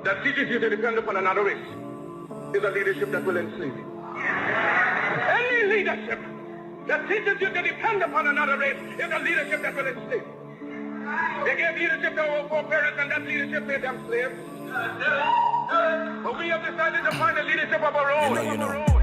that teaches you to depend upon another race is a leadership that will enslave you. Any leadership that teaches you to depend upon another race is a leadership that will enslave you. They gave leadership to our foreparents, and that leadership made them slaves. But we have decided to find a leadership of our own. You know.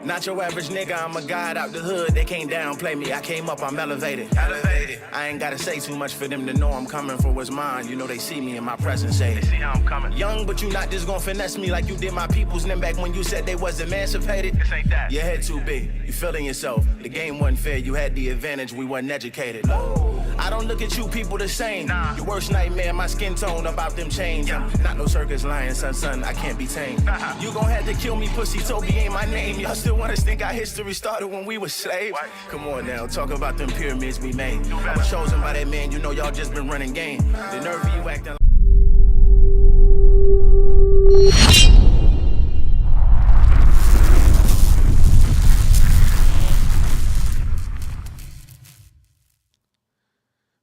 Not your average nigga, I'm a guy out the hood. They can't downplay me, I came up, I'm elevated. I ain't gotta say too much for them to know I'm coming for what's mine. You know they see me in my presence, say they see how I'm coming. Young, but you not just gonna finesse me like you did my peoples. Them back when you said they was emancipated. This ain't that. Your head too big, you feeling yourself. The game wasn't fair, you had the advantage, we wasn't educated. I don't look at you people the same. Nah. Your worst nightmare, my skin tone about them chains. Yeah. Not no circus lion, son, I can't be tamed. You gon' have to kill me, pussy, Toby ain't my name. Y'all still want us think our history started when we were slaves? What? Come on now, talk about them pyramids we made. I was chosen by that man, you know y'all just been running game. The nerve of you acting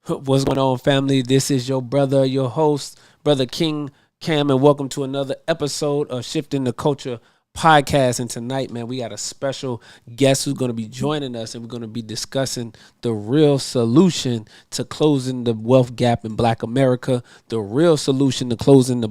What's going on, family? This is your brother, your host, Brother King Cam, and welcome to another episode of Shifting the Culture podcast. And tonight, man, we got a special guest who's going to be joining us, and we're going to be discussing the real solution to closing the wealth gap in Black America, the real solution to closing the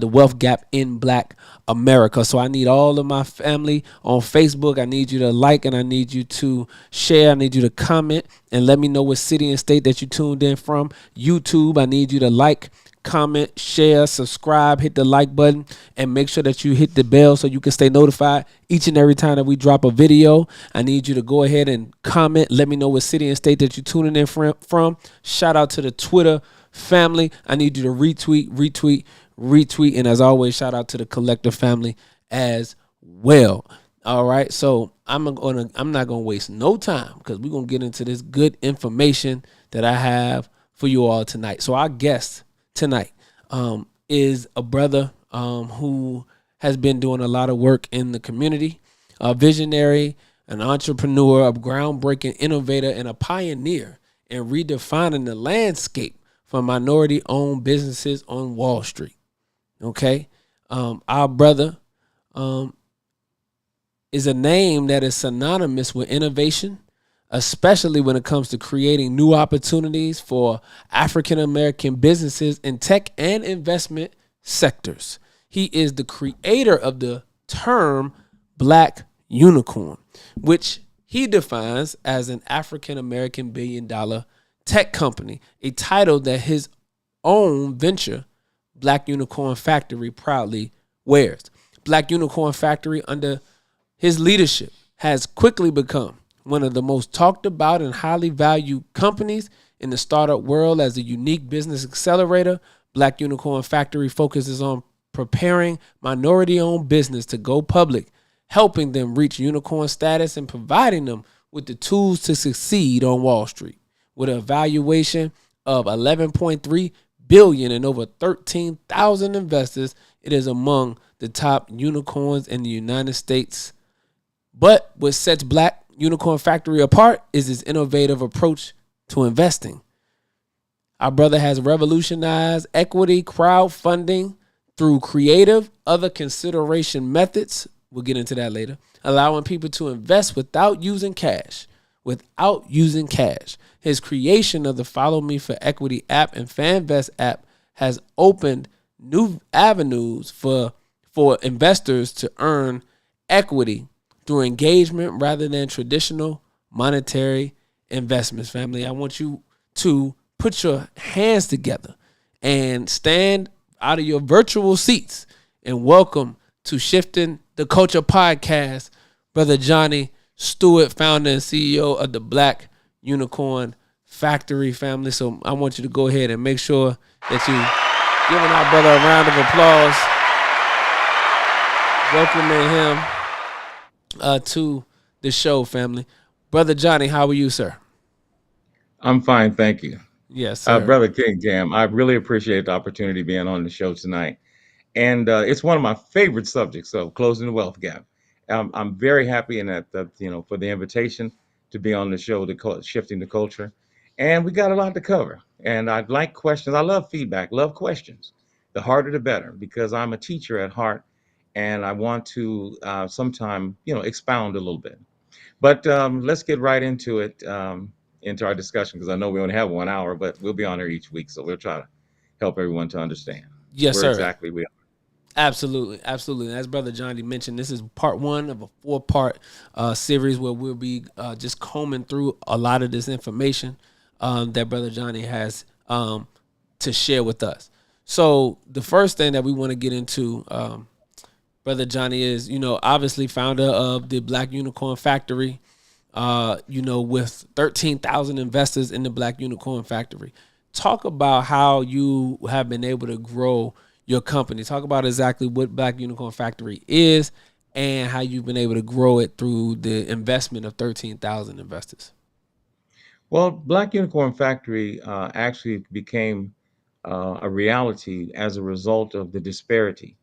wealth gap in Black America. So I need all of my family on Facebook. I need you to like, and I need you to share. I need you to comment and let me know what city and state that you tuned in from. YouTube, I need you to like, comment, share, subscribe, hit the like button, and make sure that you hit the bell so you can stay notified each and every time that we drop a video. I need you to go ahead and comment. Let me know what city and state that you're tuning in from. Shout out to the Twitter family. I need you to retweet, and as always, shout out to the collective family as well. All right, so I'm not gonna waste no time because we're gonna get into this good information that I have for you all tonight. So our guest tonight is a brother who has been doing a lot of work in the community, a visionary, an entrepreneur, a groundbreaking innovator, and a pioneer in redefining the landscape for minority-owned businesses on Wall Street. Okay, our brother is a name that is synonymous with innovation, especially when it comes to creating new opportunities for African-American businesses in tech and investment sectors. He is the creator of the term Black Unicorn, which he defines as an African-American billion-dollar tech company, a title that his own venture, Black Unicorn Factory, proudly wears. Black Unicorn Factory, under his leadership, has quickly become one of the most talked about and highly valued companies in the startup world. As a unique business accelerator, Black Unicorn Factory focuses on preparing minority-owned business to go public, helping them reach unicorn status and providing them with the tools to succeed on Wall Street. With a valuation of $11.3 billion and over 13,000 investors, it is among the top unicorns in the United States. But what sets Black Unicorn Factory apart is its innovative approach to investing. Our brother has revolutionized equity crowdfunding through creative other consideration methods. We'll get into that later. Allowing people to invest without using cash. His creation of the Follow Me for Equity app and FanVest app has opened new avenues for investors to earn equity through engagement rather than traditional monetary investments. Family, I want you to put your hands together and stand out of your virtual seats and welcome to Shifting the Culture podcast, Brother Johnny Stewart, founder and CEO of the Black Unicorn Factory, family. So I want you to go ahead and make sure that you giving our brother a round of applause, welcoming him to the show, family. Brother Johnny, how are you, sir? I'm fine, thank you. Yes, sir. Brother King Jam, I really appreciate the opportunity being on the show tonight. And it's one of my favorite subjects of closing the wealth gap. I'm very happy in that, for the invitation to be on the show, Shifting the Culture. And we got a lot to cover. And I'd like questions. I love feedback, love questions. The harder, the better, because I'm a teacher at heart, and I want to sometime, expound a little bit. But let's get right into it, into our discussion, because I know we only have 1 hour, but we'll be on here each week, so we'll try to help everyone to understand Yes, where sir. exactly we are. Absolutely, absolutely. And as Brother Johnny mentioned, this is part one of a 4-part series where we'll be just combing through a lot of this information that Brother Johnny has to share with us. So the first thing that we want to get into, Brother Johnny, is, obviously founder of the Black Unicorn Factory, with 13,000 investors in the Black Unicorn Factory. Talk about how you have been able to grow your company. Talk about exactly what Black Unicorn Factory is and how you've been able to grow it through the investment of 13,000 investors. Well, Black Unicorn Factory actually became a reality as a result of the disparity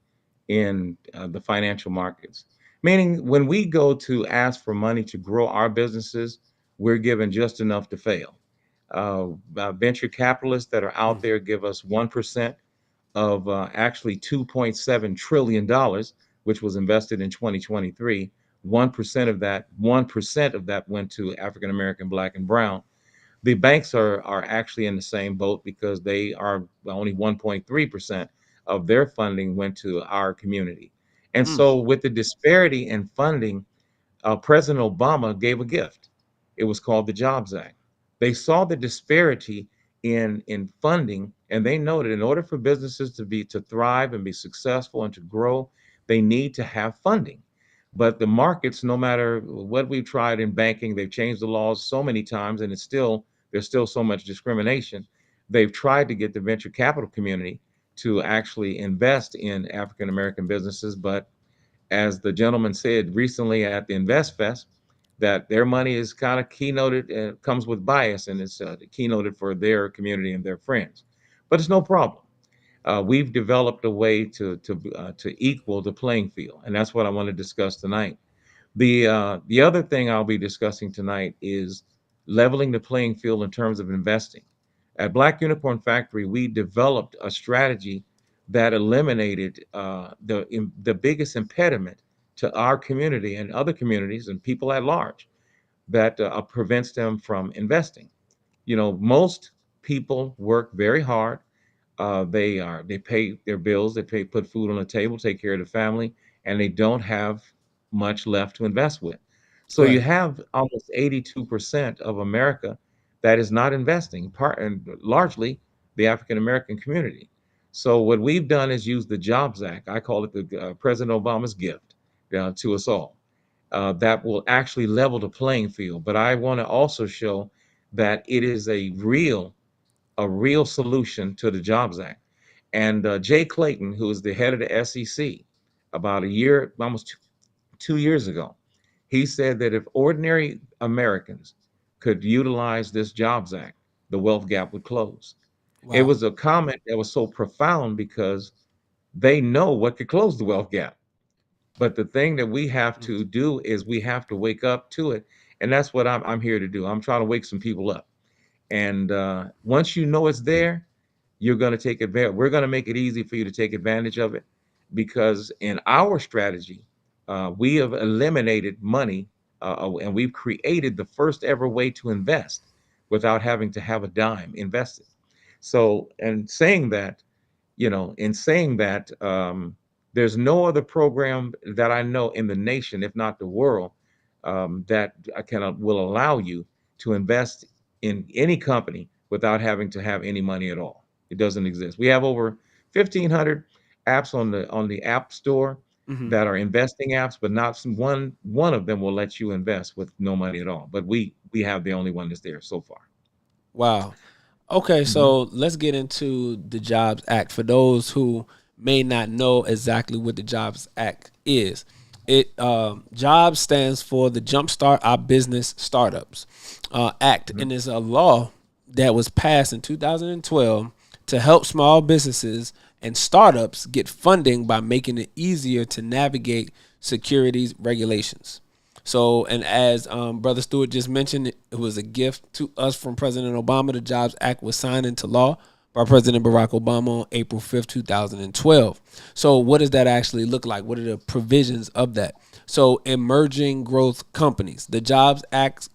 in the financial markets. Meaning, when we go to ask for money to grow our businesses, we're given just enough to fail. Venture capitalists that are out Mm, there give us 1% of actually $2.7 trillion, dollars, which was invested in 2023. 1% of that went to African American, Black, and Brown. The banks are actually in the same boat because they are only 1.3% of their funding went to our community. And mm, so, with the disparity in funding, President Obama gave a gift. It was called the Jobs Act. They saw the disparity in funding, and they noted in order for businesses to thrive and be successful and to grow, they need to have funding. But the markets, no matter what we've tried in banking, they've changed the laws so many times, and there's still so much discrimination. They've tried to get the venture capital community to actually invest in African American businesses, but as the gentleman said recently at the Invest Fest, that their money is kind of keynoted, comes with bias, and it's keynoted for their community and their friends. But it's no problem. We've developed a way to equal the playing field, and that's what I want to discuss tonight. The other thing I'll be discussing tonight is leveling the playing field in terms of investing. At Black Unicorn Factory, we developed a strategy that eliminated the biggest impediment to our community and other communities and people at large that prevents them from investing. Most people work very hard. They pay their bills, put food on the table, take care of the family, and they don't have much left to invest with. So you right. have almost 82% of America that is not investing, part and largely the African American community. So what we've done is use the Jobs Act. I call it the President Obama's gift to us all. That will actually level the playing field. But I want to also show that it is a real solution to the Jobs Act. And Jay Clayton, who is the head of the SEC, about a year, almost 2 years ago, he said that if ordinary Americans could utilize this Jobs Act, the wealth gap would close. It Wow. was a comment that was so profound because they know what could close the wealth gap. But the thing that we have Mm, to do is we have to wake up to it. And that's what I'm here to do. I'm trying to wake some people up. And once you know it's there, you're going to take advantage. We're going to make it easy for you to take advantage of it because in our strategy, we have eliminated money and we've created the first ever way to invest without having to have a dime invested. So, in saying that, there's no other program that I know in the nation, if not the world, that will allow you to invest in any company without having to have any money at all. It doesn't exist. We have over 1,500 apps on the App Store mhm. that are investing apps, but not one of them will let you invest with no money at all. But we have the only one that's there so far. Wow. Okay, Mhm. so let's get into the Jobs Act for those who may not know exactly what the Jobs Act is. It Jobs stands for the Jumpstart Our Business Startups Act, Mhm. and is a law that was passed in 2012 to help small businesses and startups get funding by making it easier to navigate securities regulations. So, and as Brother Stewart just mentioned, it was a gift to us from President Obama. The Jobs Act was signed into law by President Barack Obama on April 5th, 2012. So, what does that actually look like? What are the provisions of that? So, emerging growth companies. The Jobs Act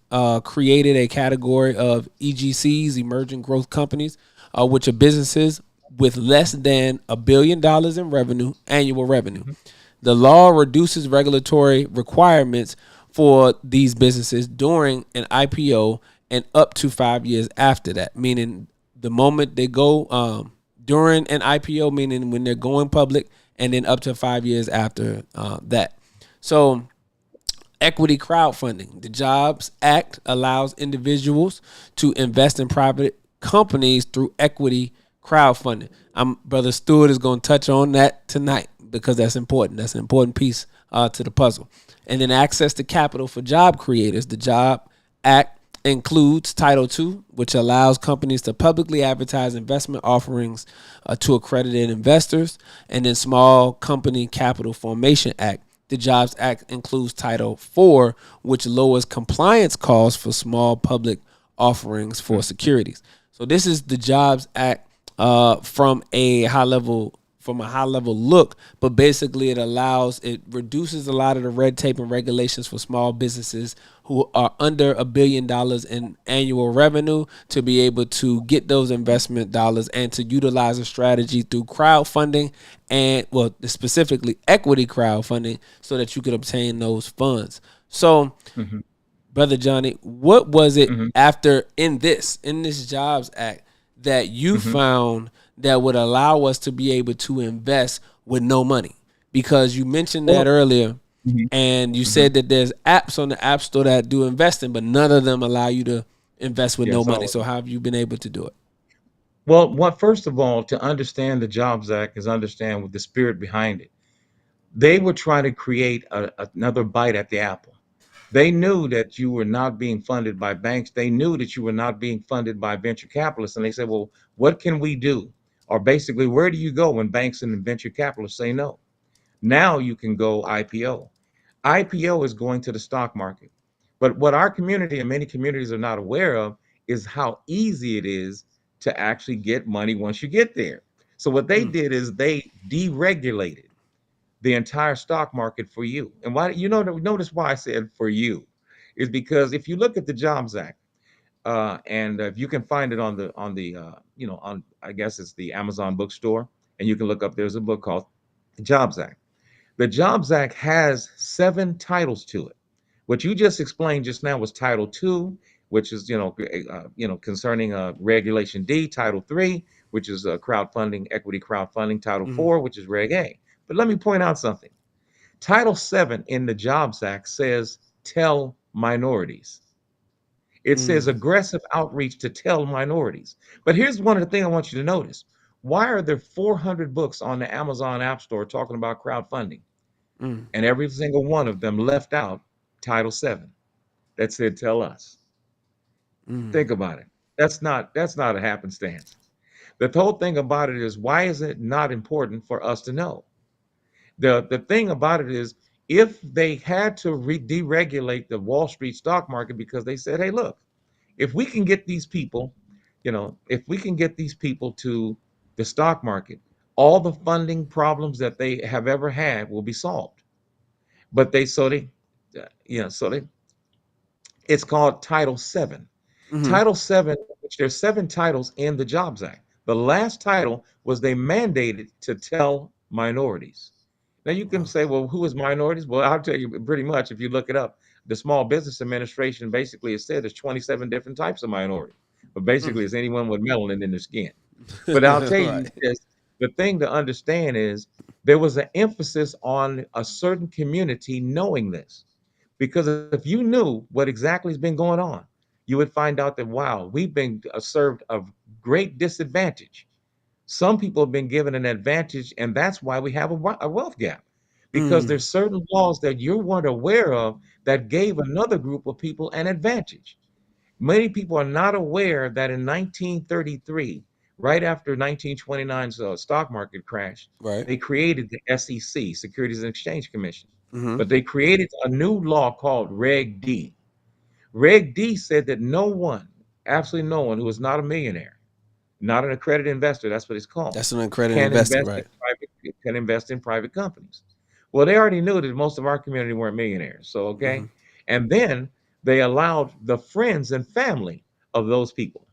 created a category of EGCs, emerging growth companies, which are businesses with less than $1 billion in revenue, annual revenue. Mhm. The law reduces regulatory requirements for these businesses during an IPO and up to 5 years after that, meaning the moment they go during an IPO, meaning when they're going public, and then up to 5 years after that. So, equity crowdfunding. The Jobs Act allows individuals to invest in private companies through equity crowdfunding. Brother Stewart is going to touch on that tonight because that's important. That's an important piece to the puzzle. And then access to capital for job creators. The Job Act includes Title II, which allows companies to publicly advertise investment offerings to accredited investors, and then Small Company Capital Formation Act. The Jobs Act includes Title IV, which lowers compliance costs for small public offerings for securities. So this is the Jobs Act from a high level look, but basically it reduces a lot of the red tape and regulations for small businesses who are under $1 billion in annual revenue to be able to get those investment dollars and to utilize a strategy through crowdfunding and, well, specifically equity crowdfunding, so that you could obtain those funds. So, Mhm. Brother Johnny, what was it Mhm. after in this Jobs Act that you Mhm. found that would allow us to be able to invest with no money? Because you mentioned that Well, earlier, mhm. and you Mhm. said that there's apps on the App Store that do investing, but none of them allow you to invest with no Yes, money. all of So them. how have you been able to do it? Well, what first of all, to understand the Jobs Act is understand with the spirit behind it. They were trying to create another bite at the apple. They knew that you were not being funded by banks. They knew that you were not being funded by venture capitalists. And they said, well, what can we do? Or basically, where do you go when banks and venture capitalists say no? Now you can go IPO. IPO is going to the stock market. But what our community and many communities are not aware of is how easy it is to actually get money once you get there. So what they Mm, did is they deregulated the entire stock market for you. And why notice why I said for you is because if you look at the Jobs Act, and if you can find it on I guess it's the Amazon bookstore, and you can look up. There's a book called the Jobs Act. The Jobs Act has 7 titles to it. What you just explained just now was Title II, which is concerning Regulation D. Title III, which is crowdfunding, equity crowdfunding. Title mm, IV, which is Reg A. But let me point out something. Title VII in the Jobs Act says tell minorities. It says mm, aggressive outreach to tell minorities. But here's one of the things I want you to notice. Why are there 400 books on the Amazon App Store talking about crowdfunding? mm, And every single one of them left out Title VII that said tell us. mm, Think about it. That's not a happenstance. The whole thing about it is why is it not important for us to know? The thing about it is if they had to deregulate the Wall Street stock market because they said, hey, look, if we can get these people, if we can get these people to the stock market, all the funding problems that they have ever had will be solved. But so they it's called Title VII. mm, Title VII, which there's 7 titles in the Jobs Act. The last title was they mandated to tell minorities. Now you can say, well, who is minorities? Well, I'll tell you pretty much if you look it up. The Small Business Administration basically has said there's 27 different types of minority, but basically mm. it's anyone with melanin in their skin. But I'll tell you Right. this, the thing to understand is there was an emphasis on a certain community knowing this. Because if you knew what exactly has been going on, you would find out that, wow, we've been served a great disadvantage. Some people have been given an advantage, and that's why we have a wealth gap. Because Mm, there's certain laws that you weren't aware of that gave another group of people an advantage. Many people are not aware that in 1933, right after 1929's stock market crash, right. they created the SEC, Securities and Exchange Commission. Mm-hmm. But they created a new law called Reg D. Reg D said that no one, absolutely no one who is not a millionaire, not an accredited investor. That's what it's called. That's an accredited Can investor, invest in right? private companies. Well, they already knew that most of our community weren't millionaires. So Mm-hmm. okay, and then they allowed the friends and family of those people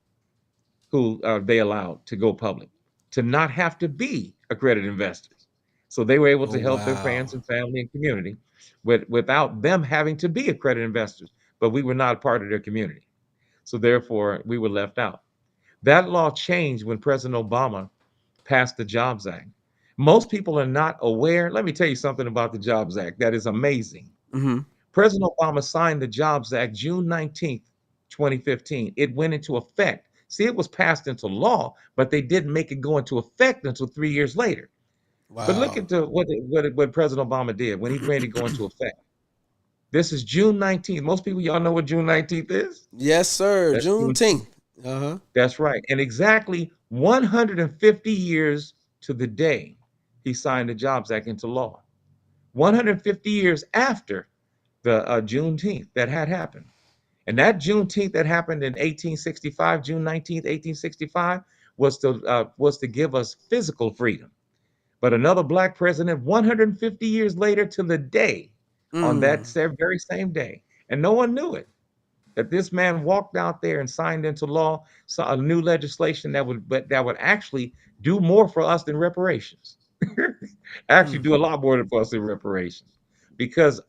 who they allowed to go public to not have to be accredited investors. So they were able Oh to help their wow. friends and family and community without them having to be accredited investors. But we were not a part of their community. So therefore, we were left out. That law changed when President Obama passed the Jobs Act. Most people are not aware. Let me tell you something about the Jobs Act that is amazing. Mm-hmm. President Obama signed the Jobs Act June 19th, 2015. It went into effect. See, it was passed into law, but they didn't make it go into effect until 3 years later. But look Wow. at what President Obama did when he made it go into effect. This is June 19th. Most people, y'all know what June 19th is? Yes, sir. That's Juneteenth. Juneteenth. Uh-huh. That's right. And exactly 150 years to the day he signed the Jobs Act into law. 150 years after the Juneteenth that had happened. And that Juneteenth that happened in 1865, June 19th, 1865, was to give us physical freedom. But another black president, 150 years later to the day, on that Mm. very same day, and no one knew it, that this man walked out there and signed into law a new legislation that would actually do more for us than reparations. Actually, Mm. do a lot more than for us than reparations, because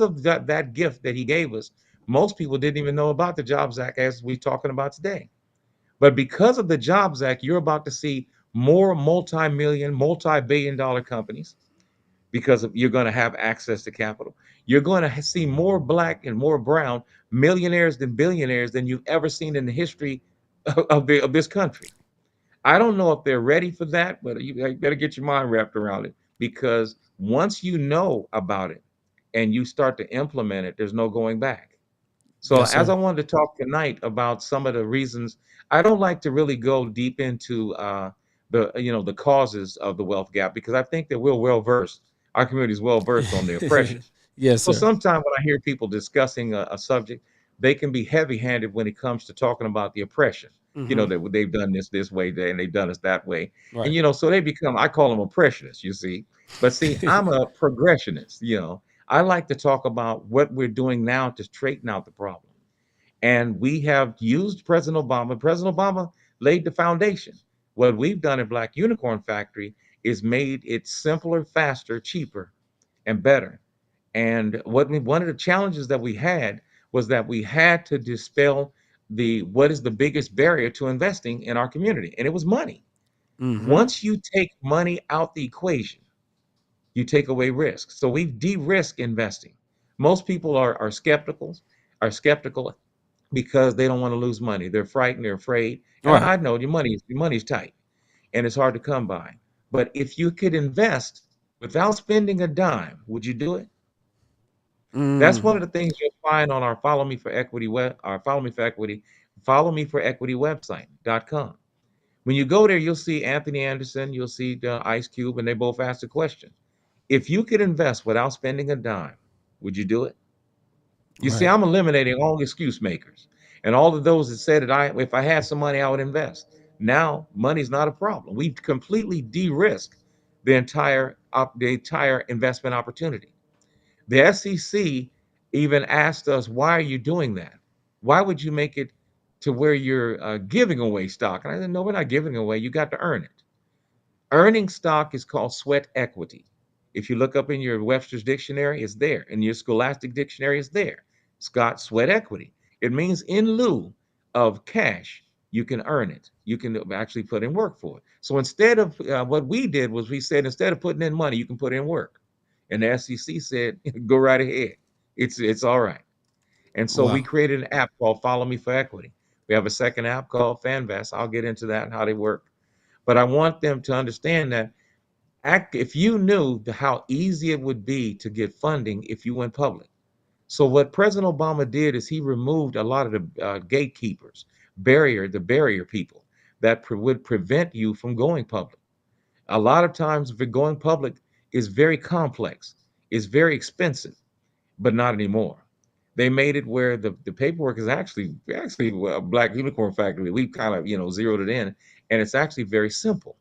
of that gift that he gave us. Most people didn't even know about the Jobs Act as we're talking about today. But because of the Jobs Act, you're about to see more multi-million, multi-billion dollar companies because you're going to have access to capital. You're going to see more black and more brown millionaires than billionaires than you've ever seen in the history of this country. I don't know if they're ready for that, but you better get your mind wrapped around it, because once you know about it and you start to implement it, there's no going back. So Yes, as I sir. wanted to talk tonight about some of the reasons, I don't like to really go deep into the causes of the wealth gap, because I think that we're well versed. Our community is well versed on the oppression. Yes, So sir. sometimes when I hear people discussing a subject, they can be heavy-handed when it comes to talking about the oppression. Mm-hmm. That they've done this way, and they've done us that way, and Right. so they become. I call them oppressionists. You see, but see, I'm a progressionist. I like to talk about what we're doing now to straighten out the problem. And we have used President Obama. President Obama laid the foundation. What we've done at Black Unicorn Factory is made it simpler, faster, cheaper, and better. And one of the challenges that we had was that we had to dispel the what is the biggest barrier to investing in our community, and it was money. Mm-hmm. Once you take money out the equation, you take away risk. So we've de-risked investing. Most people are skeptical because they don't want to lose money. They're frightened, they're afraid. And Right. I know your money's tight and it's hard to come by. But if you could invest without spending a dime, would you do it? That's one Mm. of the things you'll find on our Follow Me for Equity website.com. When you go there, you'll see Anthony Anderson, you'll see Ice Cube, and they both asked the question: if you could invest without spending a dime, would you do it? You see, Right. I'm eliminating all excuse makers and all of those that said that if I had some money, I would invest. Now, money's not a problem. We've completely de-risked the entire investment opportunity. The SEC even asked us, "Why are you doing that? Why would you make it to where you're giving away stock?" And I said, "No, we're not giving away. You got to earn it." Earning stock is called sweat equity. If you look up in your Webster's dictionary, it's there. In your Scholastic dictionary, it's there. Scott, sweat equity. It means in lieu of cash, you can earn it. You can actually put in work for it. So instead of what we did was we said, instead of putting in money, you can put in work. And the SEC said, go right ahead. It's all right. And so we Wow. created an app called Follow Me for Equity. We have a second app called FanVest. I'll get into that and how they work. But I want them to understand that if you knew how easy it would be to get funding if you went public. So what President Obama did is he removed a lot of the gatekeepers, the barrier people that would prevent you from going public. A lot of times, if going public is very complex, is very expensive, but not anymore. They made it where the paperwork is actually Black Unicorn Factory. We kind of zeroed it in, and it's actually very simple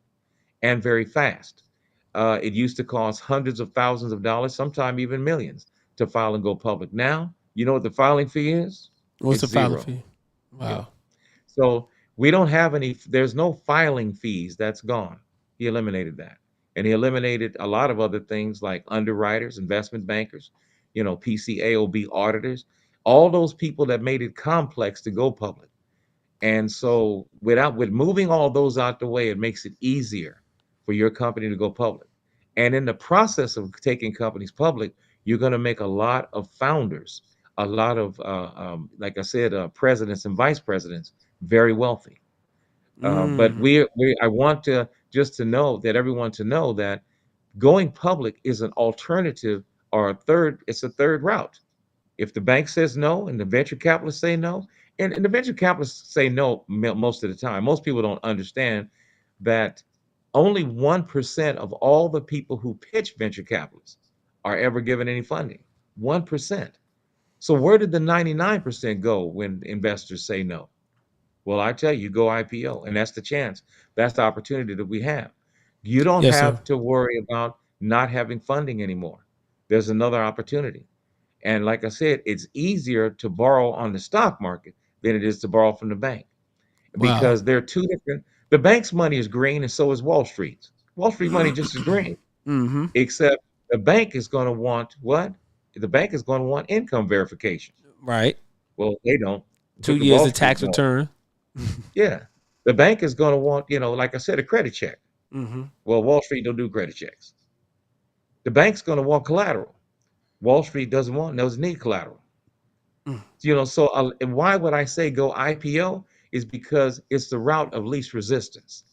and very fast. It used to cost hundreds of thousands of dollars, sometimes even millions, to file and go public. Now, you know what the filing fee is? What's It's the filing zero. fee? Yeah. Wow. So we don't have any, there's no filing fees. That's gone. He eliminated that. And he eliminated a lot of other things like underwriters, investment bankers, PCAOB auditors, all those people that made it complex to go public. And so with moving all those out the way, it makes it easier for your company to go public. And in the process of taking companies public, you're going to make a lot of founders, a lot of, like I said, presidents and vice presidents very wealthy. But Mm. I want to just to know that everyone to know that going public is an alternative or it's a third route. If the bank says no and the venture capitalists say no, and the venture capitalists say no most of the time, most people don't understand that only 1% of all the people who pitch venture capitalists are ever given any funding. 1%. So where did the 99% go when investors say no? Well, I tell you, go IPO, and that's the chance. That's the opportunity that we have. You don't Yes, sir. have to worry about not having funding anymore. There's another opportunity. And like I said, it's easier to borrow on the stock market than it is to borrow from the bank Wow. because they're two different. The bank's money is green, and so is Wall Street's. Wall Street money just is green, Mm-hmm. except the bank is going to want what? The bank is going to want income verification. Right. Well, they don't, Two but the years Wall of Street tax does. return. Yeah, the bank is going to want, like I said, a credit check. Mm-hmm. Well, Wall Street don't do credit checks. The bank's going to want collateral. Wall Street doesn't need collateral. Mm. So and why would I say go IPO is because it's the route of least resistance.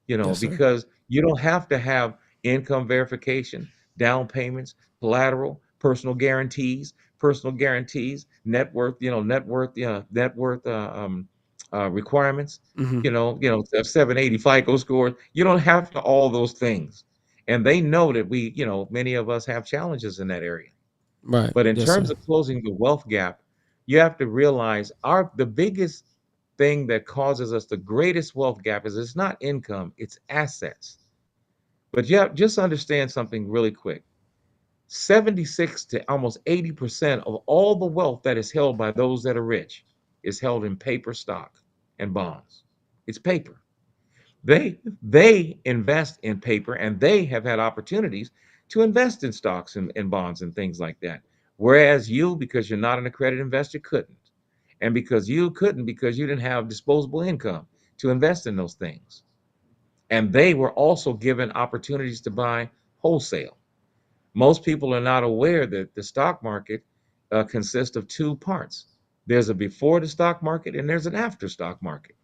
Yes, sir. Because you don't have to have income verification, down payments, collateral, personal guarantees, net worth, net worth requirements, Mm-hmm. 780 FICO score. You don't have to all those things. And they know that many of us have challenges in that area. Right. But in Yes, terms sir. of closing the wealth gap, you have to realize the biggest thing that causes us the greatest wealth gap is it's not income, it's assets. But yeah, just understand something really quick. 76 to almost 80% of all the wealth that is held by those that are rich is held in paper stock and bonds. It's paper. They invest in paper and they have had opportunities to invest in stocks and bonds and things like that. Whereas you, because you're not an accredited investor, couldn't. And because you couldn't, because you didn't have disposable income to invest in those things. And they were also given opportunities to buy wholesale. Most people are not aware that the stock market consists of two parts. There's a before the stock market and there's an after stock market.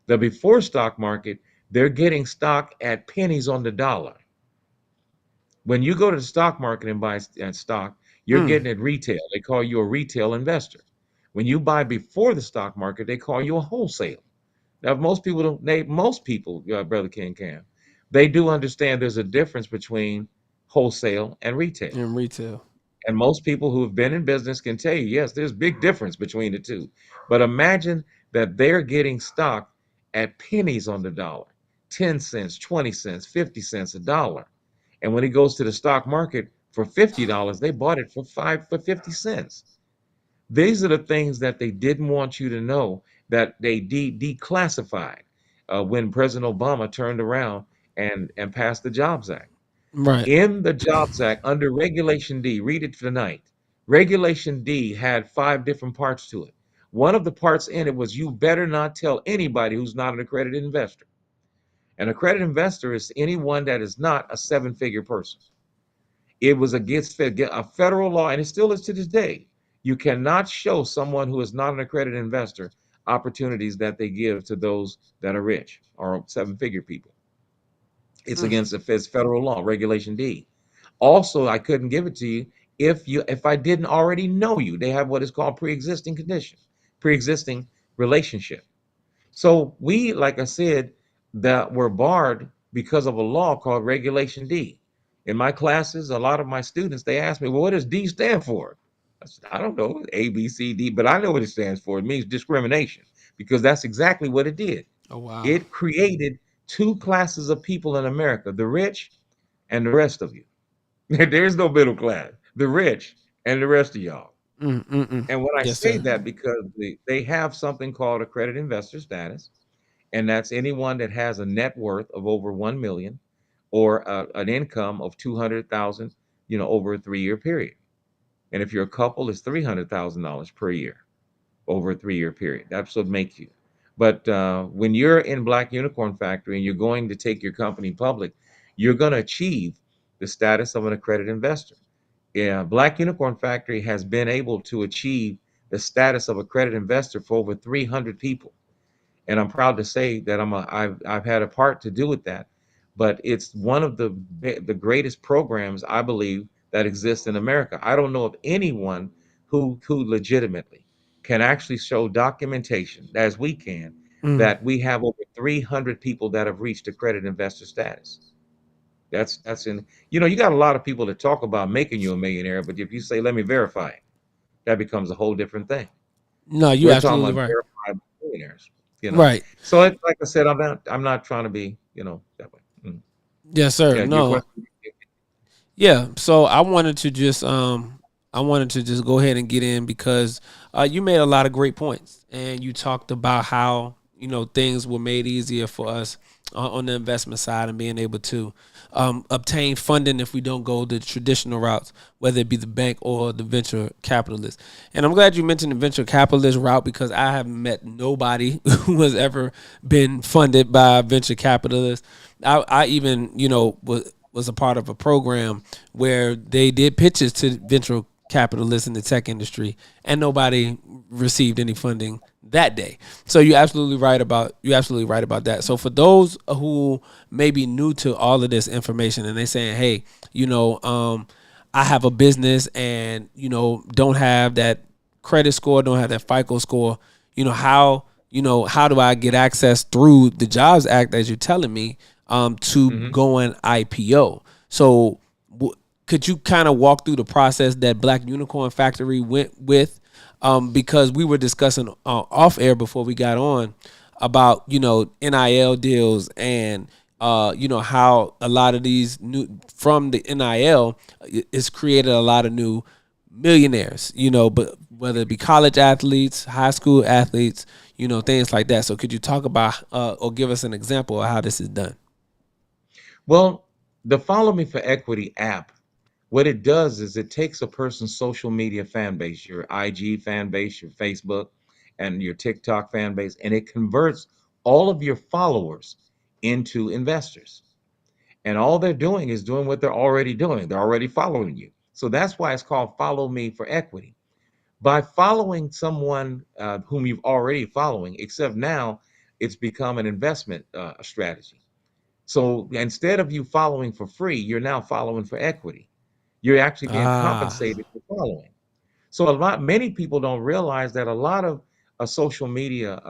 The before stock market, they're getting stock at pennies on the dollar. When you go to the stock market and buy stock, you're Mm. getting it retail. They call you a retail investor. When you buy before the stock market, they call you a wholesale. Now, most people, Brother King can, they do understand there's a difference between wholesale and retail. In retail. And most people who have been in business can tell you, yes, there's big difference between the two. But imagine that they're getting stock at pennies on the dollar, 10 cents, 20 cents, 50 cents, a dollar. And when it goes to the stock market for $50, they bought it for 50 cents. These are the things that they didn't want you to know that they declassified when President Obama turned around and passed the Jobs Act. Right. In the Jobs Act, under Regulation D, read it tonight. Regulation D had 5 different parts to it. One of the parts in it was you better not tell anybody who's not an accredited investor. An accredited investor is anyone that is not a 7-figure person. It was against a federal law, and it still is to this day. You cannot show someone who is not an accredited investor opportunities that they give to those that are rich or 7-figure people. It's Mm. against the federal law, Regulation D. Also, I couldn't give it to you if I didn't already know you. They have what is called pre-existing condition, pre-existing relationship. So we, like I said, that were barred because of a law called Regulation D. In my classes, a lot of my students, they ask me, well, what does D stand for? I said, I don't know, A, B, C, D, but I know what it stands for. It means discrimination because that's exactly what it did. Oh wow. It created two classes of people in America, the rich and the rest of you. There's no middle class, the rich and the rest of y'all. Mm. And when I Yes, say sir. that, because they have something called a credit investor status, and that's anyone that has a net worth of over 1 million or an income of 200,000, over a 3-year period. And if you're a couple, it's $300,000 per year over a 3-year period. That's what makes you. But when you're in Black Unicorn Factory and you're going to take your company public, you're going to achieve the status of an accredited investor. Yeah, Black Unicorn Factory has been able to achieve the status of accredited investor for over 300 people, and I'm proud to say that I've had a part to do with that. But it's one of the greatest programs, I believe, that exists in America. I don't know of anyone who legitimately can actually show documentation, as we can, Mm. that we have over 300 people that have reached accredited investor status. That's in, you got a lot of people that talk about making you a millionaire, but if you say, let me verify it, that becomes a whole different thing. No, you We're talking absolutely about right. verified millionaires, you know. Right. So it's like I said, I'm not trying to be, that way. Yes, sir. Yeah, your No. question. Yeah. So I wanted to just go ahead and get in because you made a lot of great points and you talked about how things were made easier for us on the investment side and being able to obtain funding if we don't go the traditional routes, whether it be the bank or the venture capitalist. And I'm glad you mentioned the venture capitalist route because I haven't met nobody who has ever been funded by a venture capitalist. I even was a part of a program where they did pitches to venture capitalists in the tech industry, and nobody received any funding that day. So you're absolutely right about that. So for those who may be new to all of this information and they saying, hey, I have a business and don't have that credit score, don't have that FICO score, how do I get access through the Jobs Act, as you're telling me, to Hmm. go on IPO? So could you kind of walk through the process that Black Unicorn Factory went with? Because we were discussing off air before we got on about NIL deals and how a lot of these new from the NIL it's created a lot of new millionaires, but whether it be college athletes, high school athletes, things like that. So could you talk about or give us an example of how this is done? Well, the Follow Me for Equity app, what it does is it takes a person's social media fan base, your IG fan base, your Facebook, and your TikTok fan base, and it converts all of your followers into investors. And all they're doing is doing what they're already doing. They're already following you. So that's why it's called Follow Me for Equity. By following someone whom you've already following, except now it's become an investment strategy. So instead of you following for free, you're now following for equity. You're actually being Ah, compensated for following. So many people don't realize that a lot of social media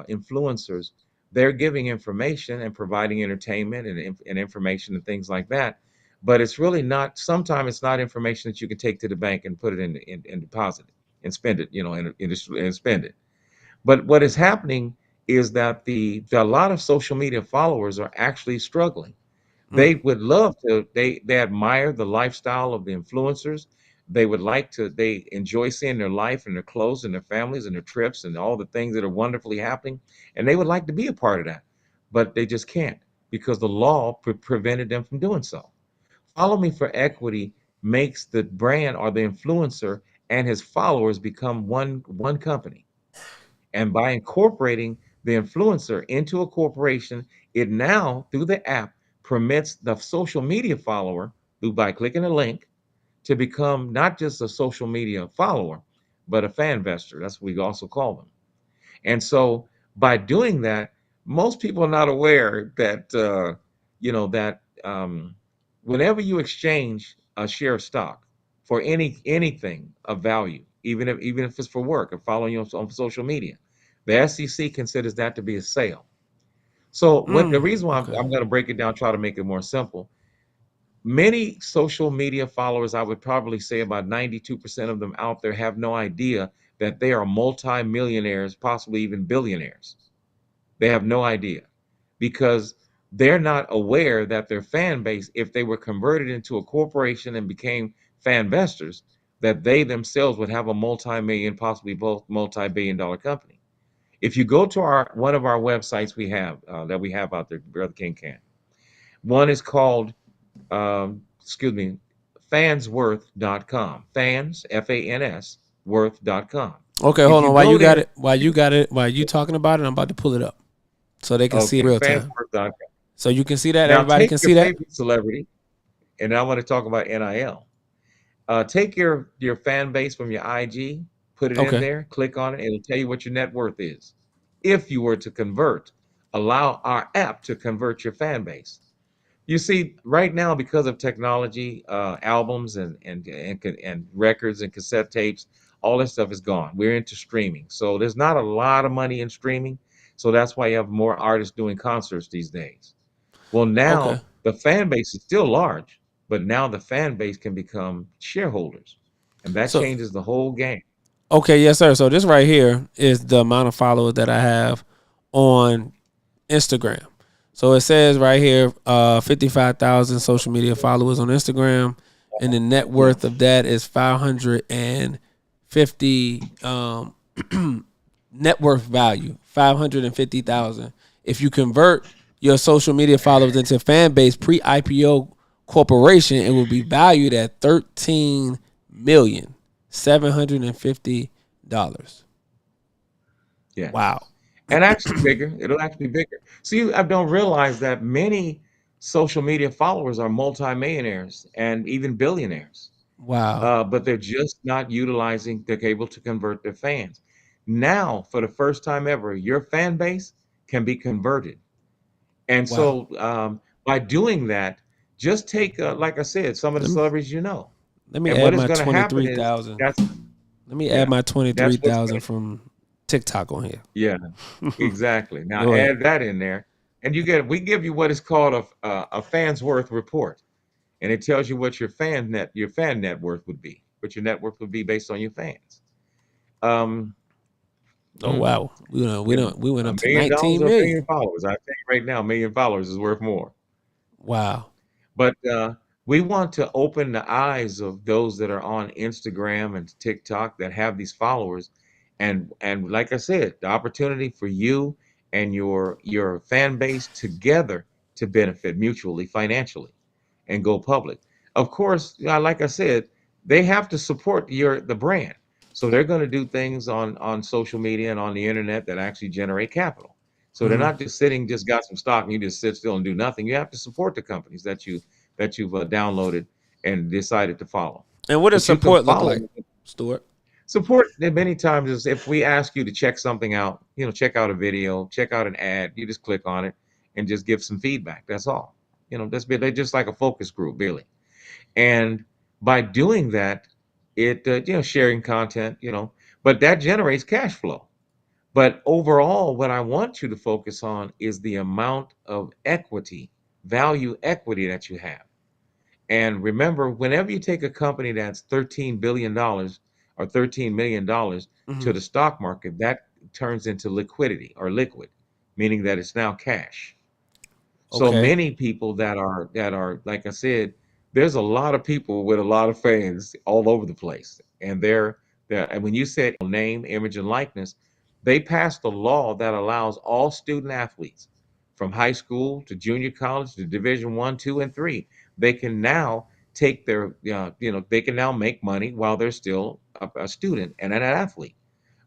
influencers, they're giving information and providing entertainment and information and things like that. But it's really not. Sometimes it's not information that you can take to the bank and put it in deposit it and spend it, and spend it. But what is happening is that a lot of social media followers are actually struggling. mm. They would love to, they admire the lifestyle of the influencers. They would like to, they enjoy seeing their life and their clothes and their families and their trips and all the things that are wonderfully happening. And they would like to be a part of that, but they just can't because the law prevented them from doing so. Follow Me for Equity makes the brand or the influencer and his followers become one company. And by incorporating the influencer into a corporation, it now, through the app, permits the social media follower, who by clicking a link, to become not just a social media follower, but a fan investor. That's what we also call them. And so by doing that, most people are not aware that that whenever you exchange a share of stock for anything of value, even if it's for work or following you on social media, the SEC considers that to be a sale. So what the reason why Okay. I'm going to break it down, try to make it more simple. Many social media followers, I would probably say about 92% of them out there, have no idea that they are multimillionaires, possibly even billionaires. They have no idea because they're not aware that their fan base, if they were converted into a corporation and became fan investors, that they themselves would have a multi-million, possibly both multi-billion-dollar company. If you go to our one of our websites we have that we have out there, Brother King can. One is called excuse me, fansworth.com. Fans, F-A-N-S, worth.com. Okay, If hold you on. While go you got there, it, while you talking about it, I'm about to pull it up so they can see it okay, real time. fansworth.com. So you can see that. Now Everybody take can your see that. favorite celebrity, and I want to talk about NIL. Take your fan base from your IG, put it in Okay. there, click on it, it'll tell you what your net worth is. If you were to convert, allow our app to convert your fan base. You see, right now, because of technology, albums and records and cassette tapes, all this stuff is gone. We're into streaming, so there's not a lot of money in streaming. So that's why you have more artists doing concerts these days. Well, Okay. now the fan base is still large, but now the fan base can become shareholders, and that So changes the whole game. okay, yes, sir. So this right here is the amount of followers that I have on Instagram. So it says right here, 55,000 social media followers on Instagram, and the net Yeah, worth of that is 550 net worth value, 550,000. If you convert your social media followers into fan base pre-IPO corporation, it will be valued at 13,750,000. yes. Wow. And actually bigger. It'll actually be bigger. See, I don't realize that many social media followers are multimillionaires and even billionaires, Wow. but they're just not utilizing the cable to convert their fans. Now, for the first time ever, your fan base can be converted. And Wow. so, by doing that, just take, like I said, some of the Let me celebrities you know. let me And add what is my going to happen is 23,000. that's, Let me add yeah, my that's what's 23,000 going to, from TikTok on here. yeah. Exactly. Now Go ahead. add that in there, and we give you what is called a fan's worth report, and it tells you what your fan net worth would be, what your net worth would be based on your fans. Um, Oh mm, wow. We went up to $1 million 19 or a million million. followers. I think right now, $1 million is worth more. Wow. But we want to open the eyes of those that are on Instagram and TikTok that have these followers, and like I said, the opportunity for you and your fan base together to benefit mutually financially and go public. Of course, like I said, they have to support the brand. So they're going to do things on social media and on the internet that actually generate capital. So they're Hmm. not just sitting, just got some stock and you just sit still and do nothing. You have to support the companies that you've downloaded and decided to follow. And what does But you can support look follow like, Stuart? support many times is if we ask you to check something out, check out a video, check out an ad, you just click on it and just give some feedback. That's all. They're just like a focus group, really. And by doing that, it sharing content, but that generates cash flow. But overall, what I want you to focus on is the amount of equity, value equity that you have. And remember, whenever you take a company that's $13 billion or $13 million to Hmm. the stock market, that turns into liquidity or liquid, meaning that it's now cash. So Okay. many people that are like I said, there's a lot of people with a lot of fans all over the place, and and when you said name, image, and likeness, they passed a law that allows all student athletes from high school to junior college to Division One, two, and three. They can now take they can now make money while they're still a student and an athlete.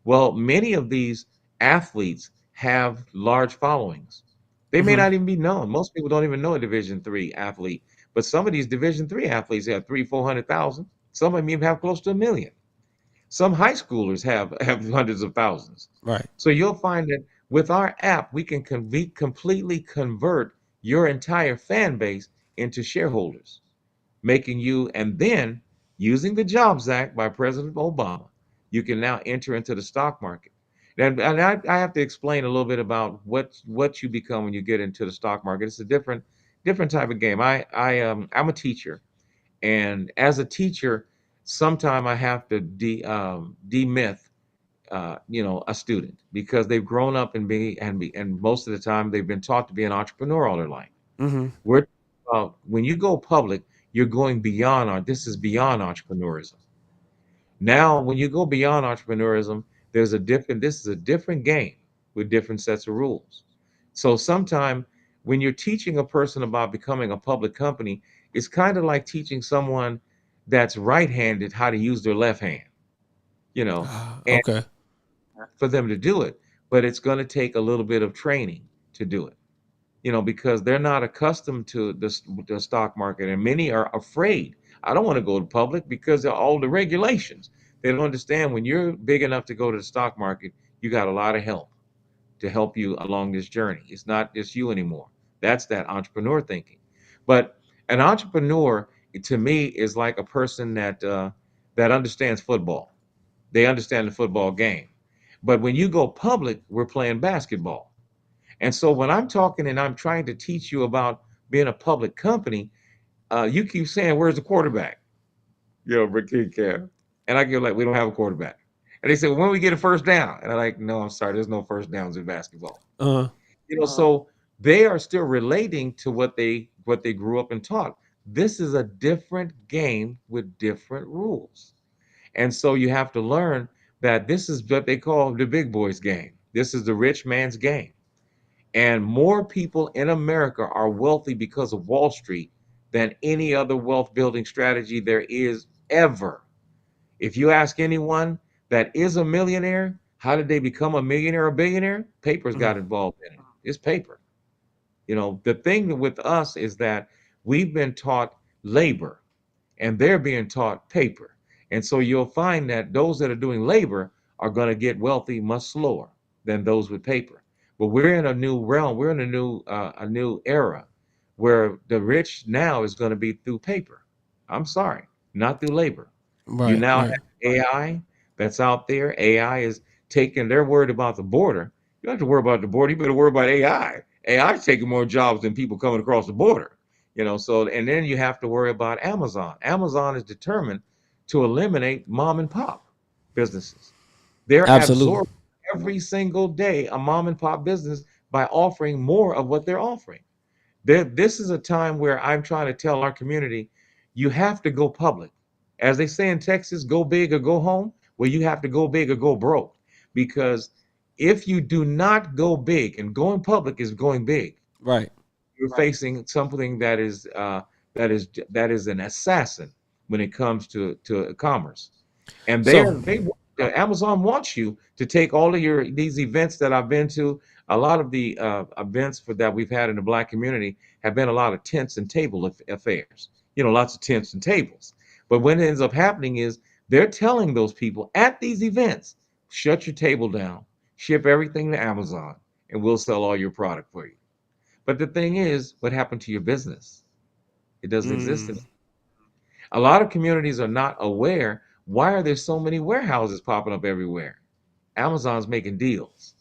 Well, many of these athletes have large followings. They may Hmm. not even be known. Most people don't even know a Division three athlete, but some of these Division three athletes have 400,000. Some of them even have close to 1 million. Some high schoolers have hundreds of thousands. Right. So you'll find that with our app, we can completely convert your entire fan base into shareholders, making you, and then using the Jobs Act by President Obama, you can now enter into the stock market. And I have to explain a little bit about what you become when you get into the stock market. It's a different type of game. I'm a teacher, and as a teacher, sometime I have to demyth a student because they've grown up and most of the time they've been taught to be an entrepreneur all their life. Mm-hmm. We're when you go public, you're going beyond this is beyond entrepreneurism. Now, when you go beyond entrepreneurism, this is a different game with different sets of rules. So sometime when you're teaching a person about becoming a public company, it's kind of like teaching someone that's right-handed how to use their left hand, you know, and Okay. for them to do it, but it's going to take a little bit of training to do it, because they're not accustomed to the stock market, and many are afraid. I don't want to go to public because of all the regulations. They don't understand when you're big enough to go to the stock market, you got a lot of help to help you along this journey. It's not just you anymore. That's that entrepreneur thinking. But an entrepreneur, to me, is like a person that understands football. They understand the football game. But when you go public, we're playing basketball. And so when I'm talking and I'm trying to teach you about being a public company, you keep saying, "Where's the quarterback?" Rick Cam. And I go like, "We don't have a quarterback." And they say, "Well, when we get a first down?" And I'm like, "No, I'm sorry, there's no first downs in basketball." Uh-huh. So they are still relating to what they grew up and taught. This is a different game with different rules. And so you have to learn that this is what they call the big boys game. This is the rich man's game. And more people in America are wealthy because of Wall Street than any other wealth building strategy there is ever. If you ask anyone that is a millionaire, how did they become a millionaire or billionaire? Paper's got involved in it. It's paper. The thing with us is that we've been taught labor and they're being taught paper. And so you'll find that those that are doing labor are going to get wealthy much slower than those with paper. But we're in a new realm. We're in a new era where the rich now is going to be through paper. I'm sorry, not through labor. You Right. now Right. have AI that's out there. AI is taking, they're worried about the border. You don't have to worry about the border. You better worry about AI. AI is taking more jobs than people coming across the border. So, and then you have to worry about Amazon. Amazon is determined to eliminate mom and pop businesses. They're Absolutely. absorbing every single day a mom and pop business by offering more of what they're offering. This is a time where I'm trying to tell our community, you have to go public. As they say in Texas, go big or go home. Well, you have to go big or go broke. Because if you do not go big, and going public is going big, Right. you're facing something that is an assassin when it comes to commerce. And So Amazon wants you to take all of these events that I've been to. A lot of the events that we've had in the Black community have been a lot of tents and table affairs. Lots of tents and tables. But what ends up happening is they're telling those people at these events, shut your table down, ship everything to Amazon, and we'll sell all your product for you. But the thing is, what happened to your business? It doesn't exist mm, anymore. A lot of communities are not aware. Why are there so many warehouses popping up everywhere? Amazon's making deals.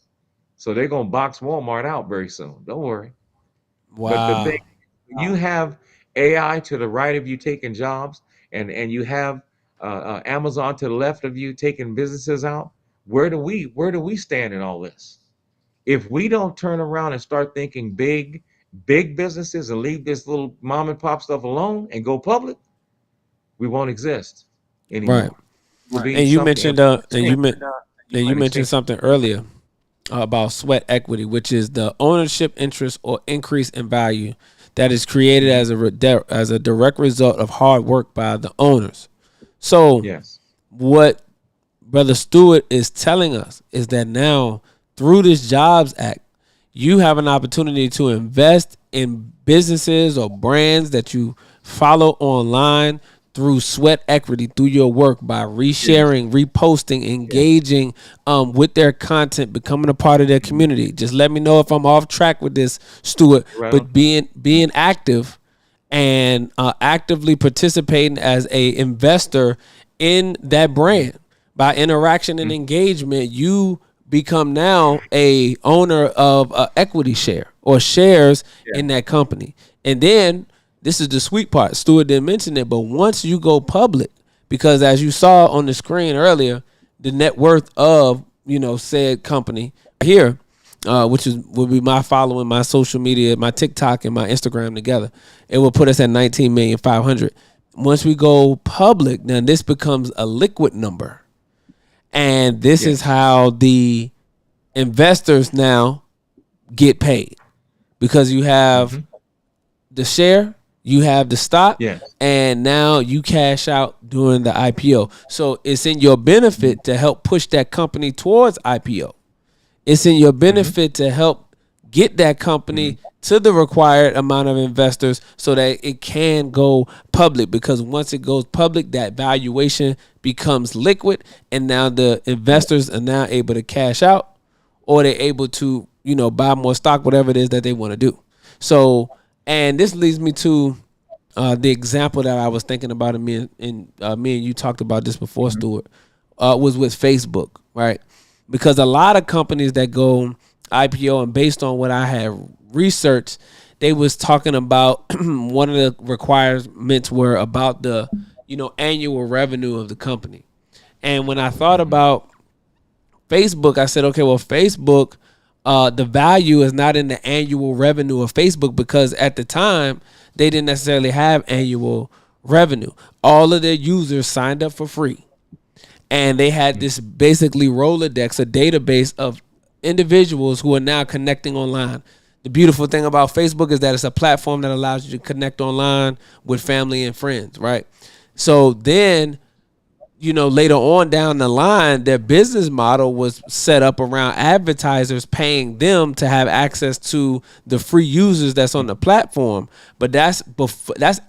So they're going to box Walmart out very soon. Don't worry. But the thing, wow. you have AI to the right of you taking jobs, and you have Amazon to the left of you taking businesses out. Where do we stand in all this? If we don't turn around and start thinking big businesses and leave this little mom and pop stuff alone and go public, we won't exist Right. anymore. We'll be And you something mentioned extinct. and you mentioned something earlier about sweat equity, which is the ownership interest or increase in value that is created as as a direct result of hard work by the owners. So Yes. what Brother Stewart is telling us is that now through this Jobs Act, you have an opportunity to invest in businesses or brands that you follow online through sweat equity through your work by Yes. resharing, reposting, Yes. engaging with their content, becoming a part of their community. Just let me know if I'm off track with this, Stewart. Right on. But being active and actively participating as a investor in that brand by interaction and engagement, you become now a owner of a equity share or shares Yeah. in that company. And then this is the sweet part. Stewart didn't mention it, but once you go public, because as you saw on the screen earlier, the net worth of said company here, which would be my following, my social media, my TikTok and my Instagram together, it will put us at 19,500,000. Once we go public, then this becomes a liquid number. And this is Yes. how the investors now get paid, because you have Hmm. the share, you have the stock, Yes. and now you cash out during the IPO. So it's in your benefit to help push that company towards IPO. It's in your Hmm. benefit to help get that company Hmm. to the required amount of investors so that it can go public, because once it goes public, that valuation becomes liquid, and now the investors are now able to cash out, or they're able to buy more stock, whatever it is that they want to do. So, and this leads me to the example that I was thinking about, and me and you talked about this before, Hmm. Stuart, was with Facebook, right? Because a lot of companies that go IPO, and based on what I had researched, they was talking about one of the requirements were about the annual revenue of the company. And when I thought Hmm. about Facebook, I said, okay, well, Facebook, the value is not in the annual revenue of Facebook, because at the time they didn't necessarily have annual revenue. All of their users signed up for free, and they had this basically Rolodex, a database of individuals who are now connecting online. The beautiful thing about Facebook is that it's a platform that allows you to connect online with family and friends, right? So then, later on down the line, their business model was set up around advertisers paying them to have access to the free users that's on the platform. But that's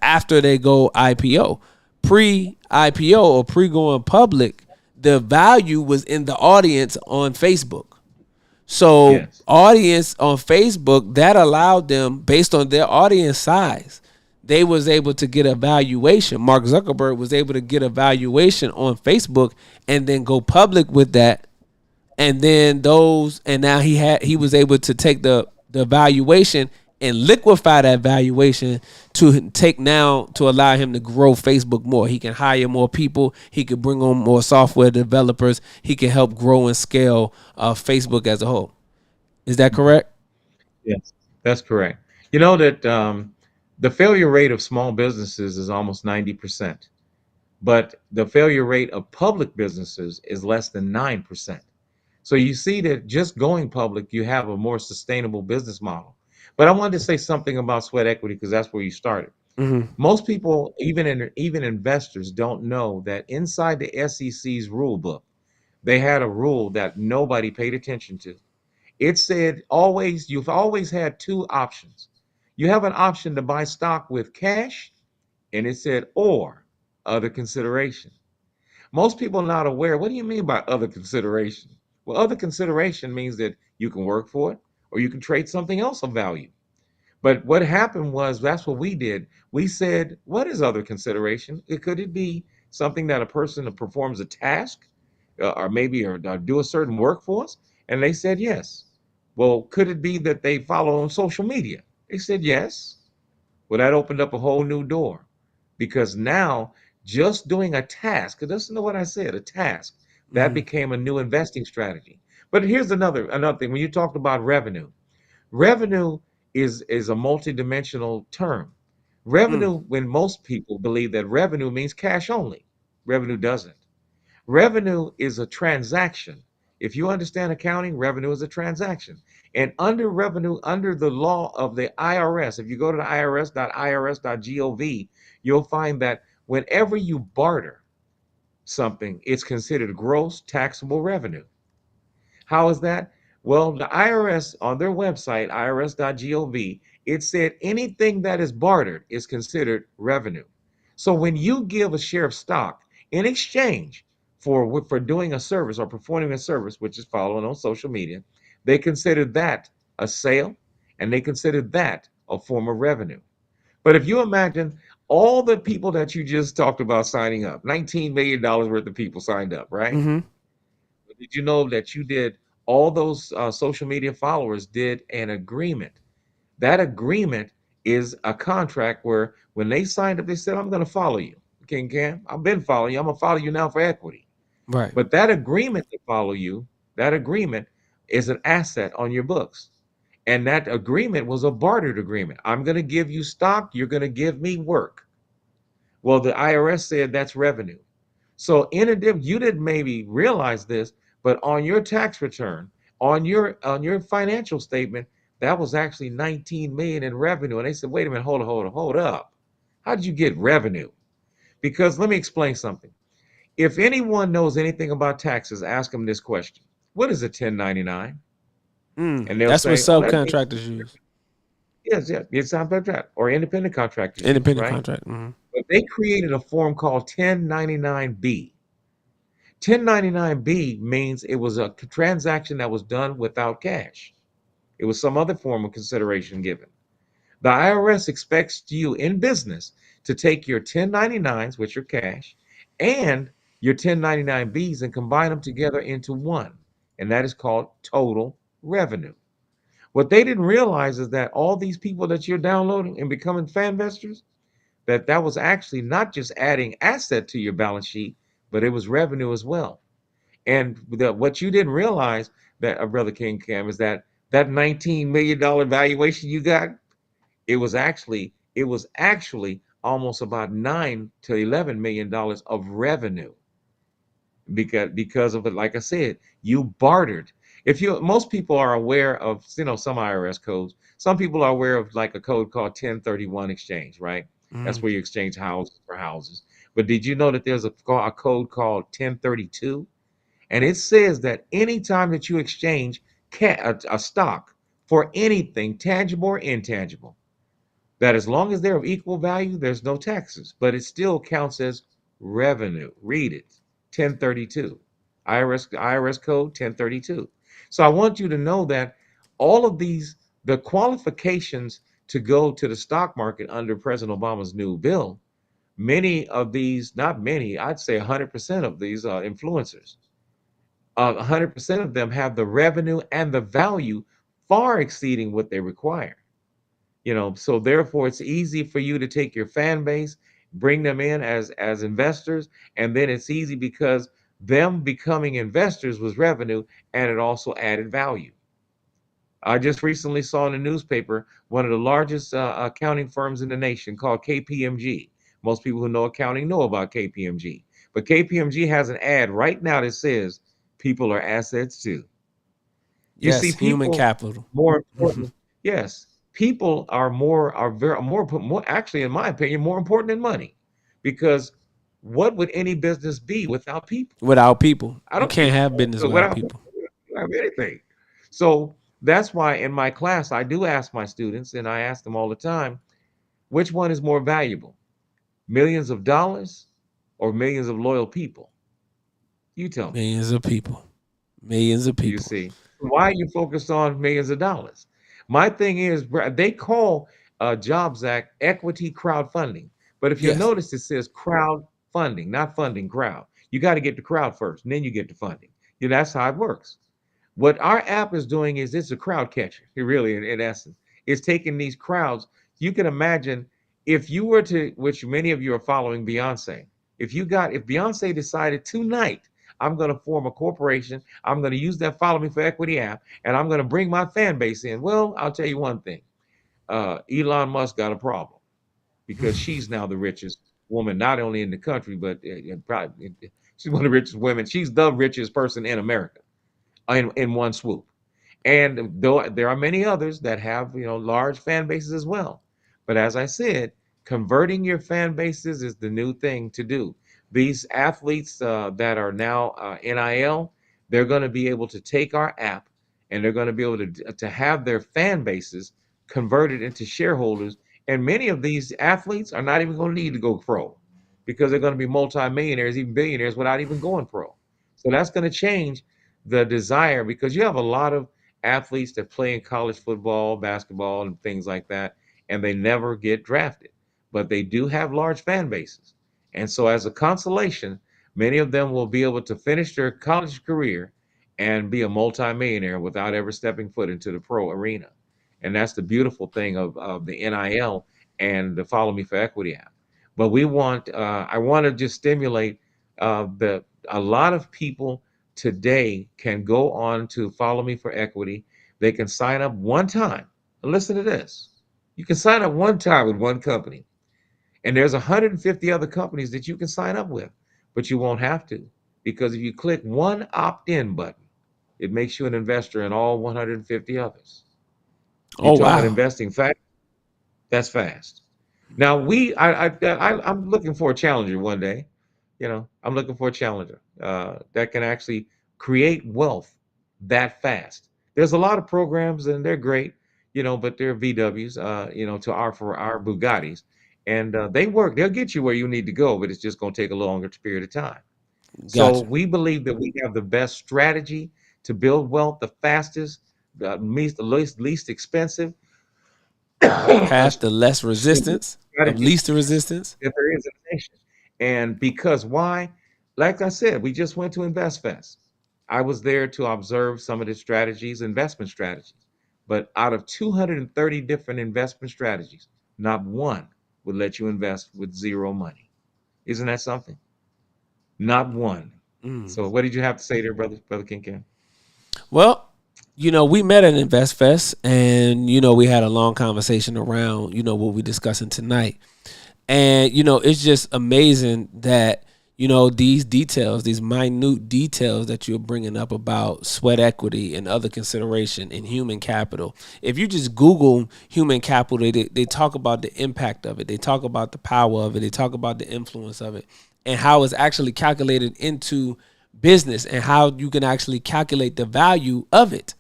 after they go IPO. Pre IPO or pre going public, the value was in the audience on Facebook. So Yes. audience on Facebook, that allowed them, based on their audience size, they was able to get a valuation. Mark Zuckerberg was able to get a valuation on Facebook and then go public with that. And then now he was able to take the valuation and liquefy that valuation to take now to allow him to grow Facebook more. He can hire more people. He could bring on more software developers. He can help grow and scale Facebook as a whole. Is that Hmm. correct? Yes, that's correct. You know that the failure rate of small businesses is almost 90%, but the failure rate of public businesses is less than 9%. So you see that just going public, you have a more sustainable business model. But I wanted to say something about sweat equity because that's where you started. Mm-hmm. Most people, even investors, don't know that inside the SEC's rule book, they had a rule that nobody paid attention to. It said you've always had two options. You have an option to buy stock with cash, and it said or other consideration. Most people are not aware. What do you mean by other consideration? Well, other consideration means that you can work for it or you can trade something else of value. But what happened was that's what we did. We said, what is other consideration? Could it be something that a person performs a task or maybe or do a certain work for us? And they said yes. Well, could it be that they follow on social media? They said yes. Well, that opened up a whole new door because now just doing a task, listen to what I said, a task, that Mm-hmm. became a new investing strategy. But here's another thing. When you talked about revenue, revenue is a multidimensional term. Mm. Revenue, when most people believe that revenue means cash only, revenue doesn't. Revenue is a transaction. If you understand accounting, revenue is a transaction. And under revenue, under the law of the IRS, if you go to the irs.irs.gov, you'll find that whenever you barter something, it's considered gross taxable revenue. How is that? Well, the IRS on their website, irs.gov, it said anything that is bartered is considered revenue. So when you give a share of stock in exchange for doing a service or performing a service, which is following on social media, they consider that a sale and they consider that a form of revenue. But if you imagine all the people that you just talked about signing up, $19 million worth of people signed up, right? Mm-hmm. Did you know that you did all those social media followers did an agreement? That agreement is a contract where when they signed up, they said, I'm going to follow you. King Cam, I've been following you. I'm going to follow you now for equity. Right. But that agreement to follow you that agreement is an asset on your books. And that agreement was a bartered agreement. I'm going to give you stock, you're going to give me work. Well, the IRS said that's revenue. So in addition, you didn't maybe realize this, but on your tax return, on your financial statement, that was actually 19 million in revenue. And they said, wait a minute, hold up. How did you get revenue? Because let me explain something. If anyone knows anything about taxes, ask them this question. What is a 1099? And they'll That's what say, oh, that means, subcontractors use. yes, it's subcontract or independent contractors use, Independent right? contract. Hmm. But they created a form called 1099B. 1099B means it was a transaction that was done without cash. It was some other form of consideration given. The IRS expects you in business to take your 1099s, which are cash, and your 1099Bs and combine them together into one. And that is called total revenue. What they didn't realize is that all these people that you're downloading and becoming fan investors, that was actually not just adding asset to your balance sheet, but it was revenue as well. And what you didn't realize that Brother King Cam is that $19 million valuation you got, it was actually almost about $9 to $11 million of revenue because of it. Like I said, you bartered. If you Most people are aware of some IRS codes. Some people are aware of like a code called 1031 exchange, right? That's Hmm. where you exchange houses for houses. But did you know that there's a code called 1032? And it says that anytime that you exchange a stock for anything tangible or intangible, that as long as they're of equal value, there's no taxes, but it still counts as revenue. Read it, 1032, IRS code 1032. So I want you to know that all of the qualifications to go to the stock market under President Obama's new bill, many of these, not many, I'd say 100% of these influencers, 100% of them have the revenue and the value far exceeding what they require. So therefore it's easy for you to take your fan base, bring them in as investors, and then it's easy because them becoming investors was revenue, and it also added value. I just recently saw in the newspaper one of the largest accounting firms in the nation called KPMG. Most people who know accounting know about KPMG, but KPMG has an ad right now that says people are assets too. You see, Yes, human people capital. more Hmm. important. Yes, people are very more actually, in my opinion, more important than money, because what would any business be without people? Without people, I you don't think can't have business so. without Without people. people, we don't have anything. So that's why in my class I do ask my students, and I ask them all the time, which one is more valuable, millions of dollars or millions of loyal people? You tell me. Millions of people. Millions of You people. see, why are you focused on millions of dollars? My thing is, they call Jobs Act equity crowdfunding, but if you Yes. notice, it says crowd funding, not funding crowd. You got to get the crowd first, and then you get the funding. That's how it works. What our app is doing is it's a crowd catcher. It really, in essence, it's taking these crowds. You can imagine if you were to, which many of you are following Beyonce. If Beyonce decided tonight, I'm going to form a corporation, I'm going to use that Follow Me for Equity app, and I'm going to bring my fan base in. Well, I'll tell you one thing. Elon Musk got a problem because she's now the richest woman, not only in the country, but probably she's one of the richest women. She's the richest person in America in one swoop. And though there are many others that have, large fan bases as well. But as I said, converting your fan bases is the new thing to do. These athletes that are now NIL, they're going to be able to take our app, and they're going to be able to have their fan bases converted into shareholders. And many of these athletes are not even going to need to go pro, because they're going to be multimillionaires, even billionaires, without even going pro. So that's going to change the desire, because you have a lot of athletes that play in college football, basketball, and things like that, and they never get drafted. But they do have large fan bases. And so, as a consolation, many of them will be able to finish their college career and be a multimillionaire without ever stepping foot into the pro arena. And that's the beautiful thing of the NIL and the Follow Me for Equity app. But I want to just stimulate a lot of people today can go on to Follow Me for Equity. They can sign up one time. And listen to this. You can sign up one time with one company. And there's 150 other companies that you can sign up with, but you won't have to, because if you click one opt-in button, it makes you an investor in all 150 others. You Oh talk about wow. investing fast? That's fast. Now I'm looking for a challenger one day. I'm looking for a challenger that can actually create wealth that fast. There's a lot of programs and they're great, but they're VWs, to our for our Bugattis, and they work. They'll get you where you need to go, but it's just going to take a longer period of time. So Gotcha. we believe that we have the best strategy to build wealth, the fastest, the least expensive. Path to less Excuse me, resistance, of strategy least resistance. that there is in the nation. And because why? Like I said, we just went to Invest Fest. I was there to observe some of the strategies, investment strategies. But out of 230 different investment strategies, not one would let you invest with zero money. Isn't that something? Not one. Mm. So what did you have to say there, brother King Ken? Well, we met at Invest Fest, and we had a long conversation around what we're discussing tonight. And it's just amazing that these details, these minute details that you're bringing up about sweat equity and other consideration in human capital. If you just Google human capital, they talk about the impact of it. They talk about the power of it. They talk about the influence of it and how it's actually calculated into business and how you can actually calculate the value of it,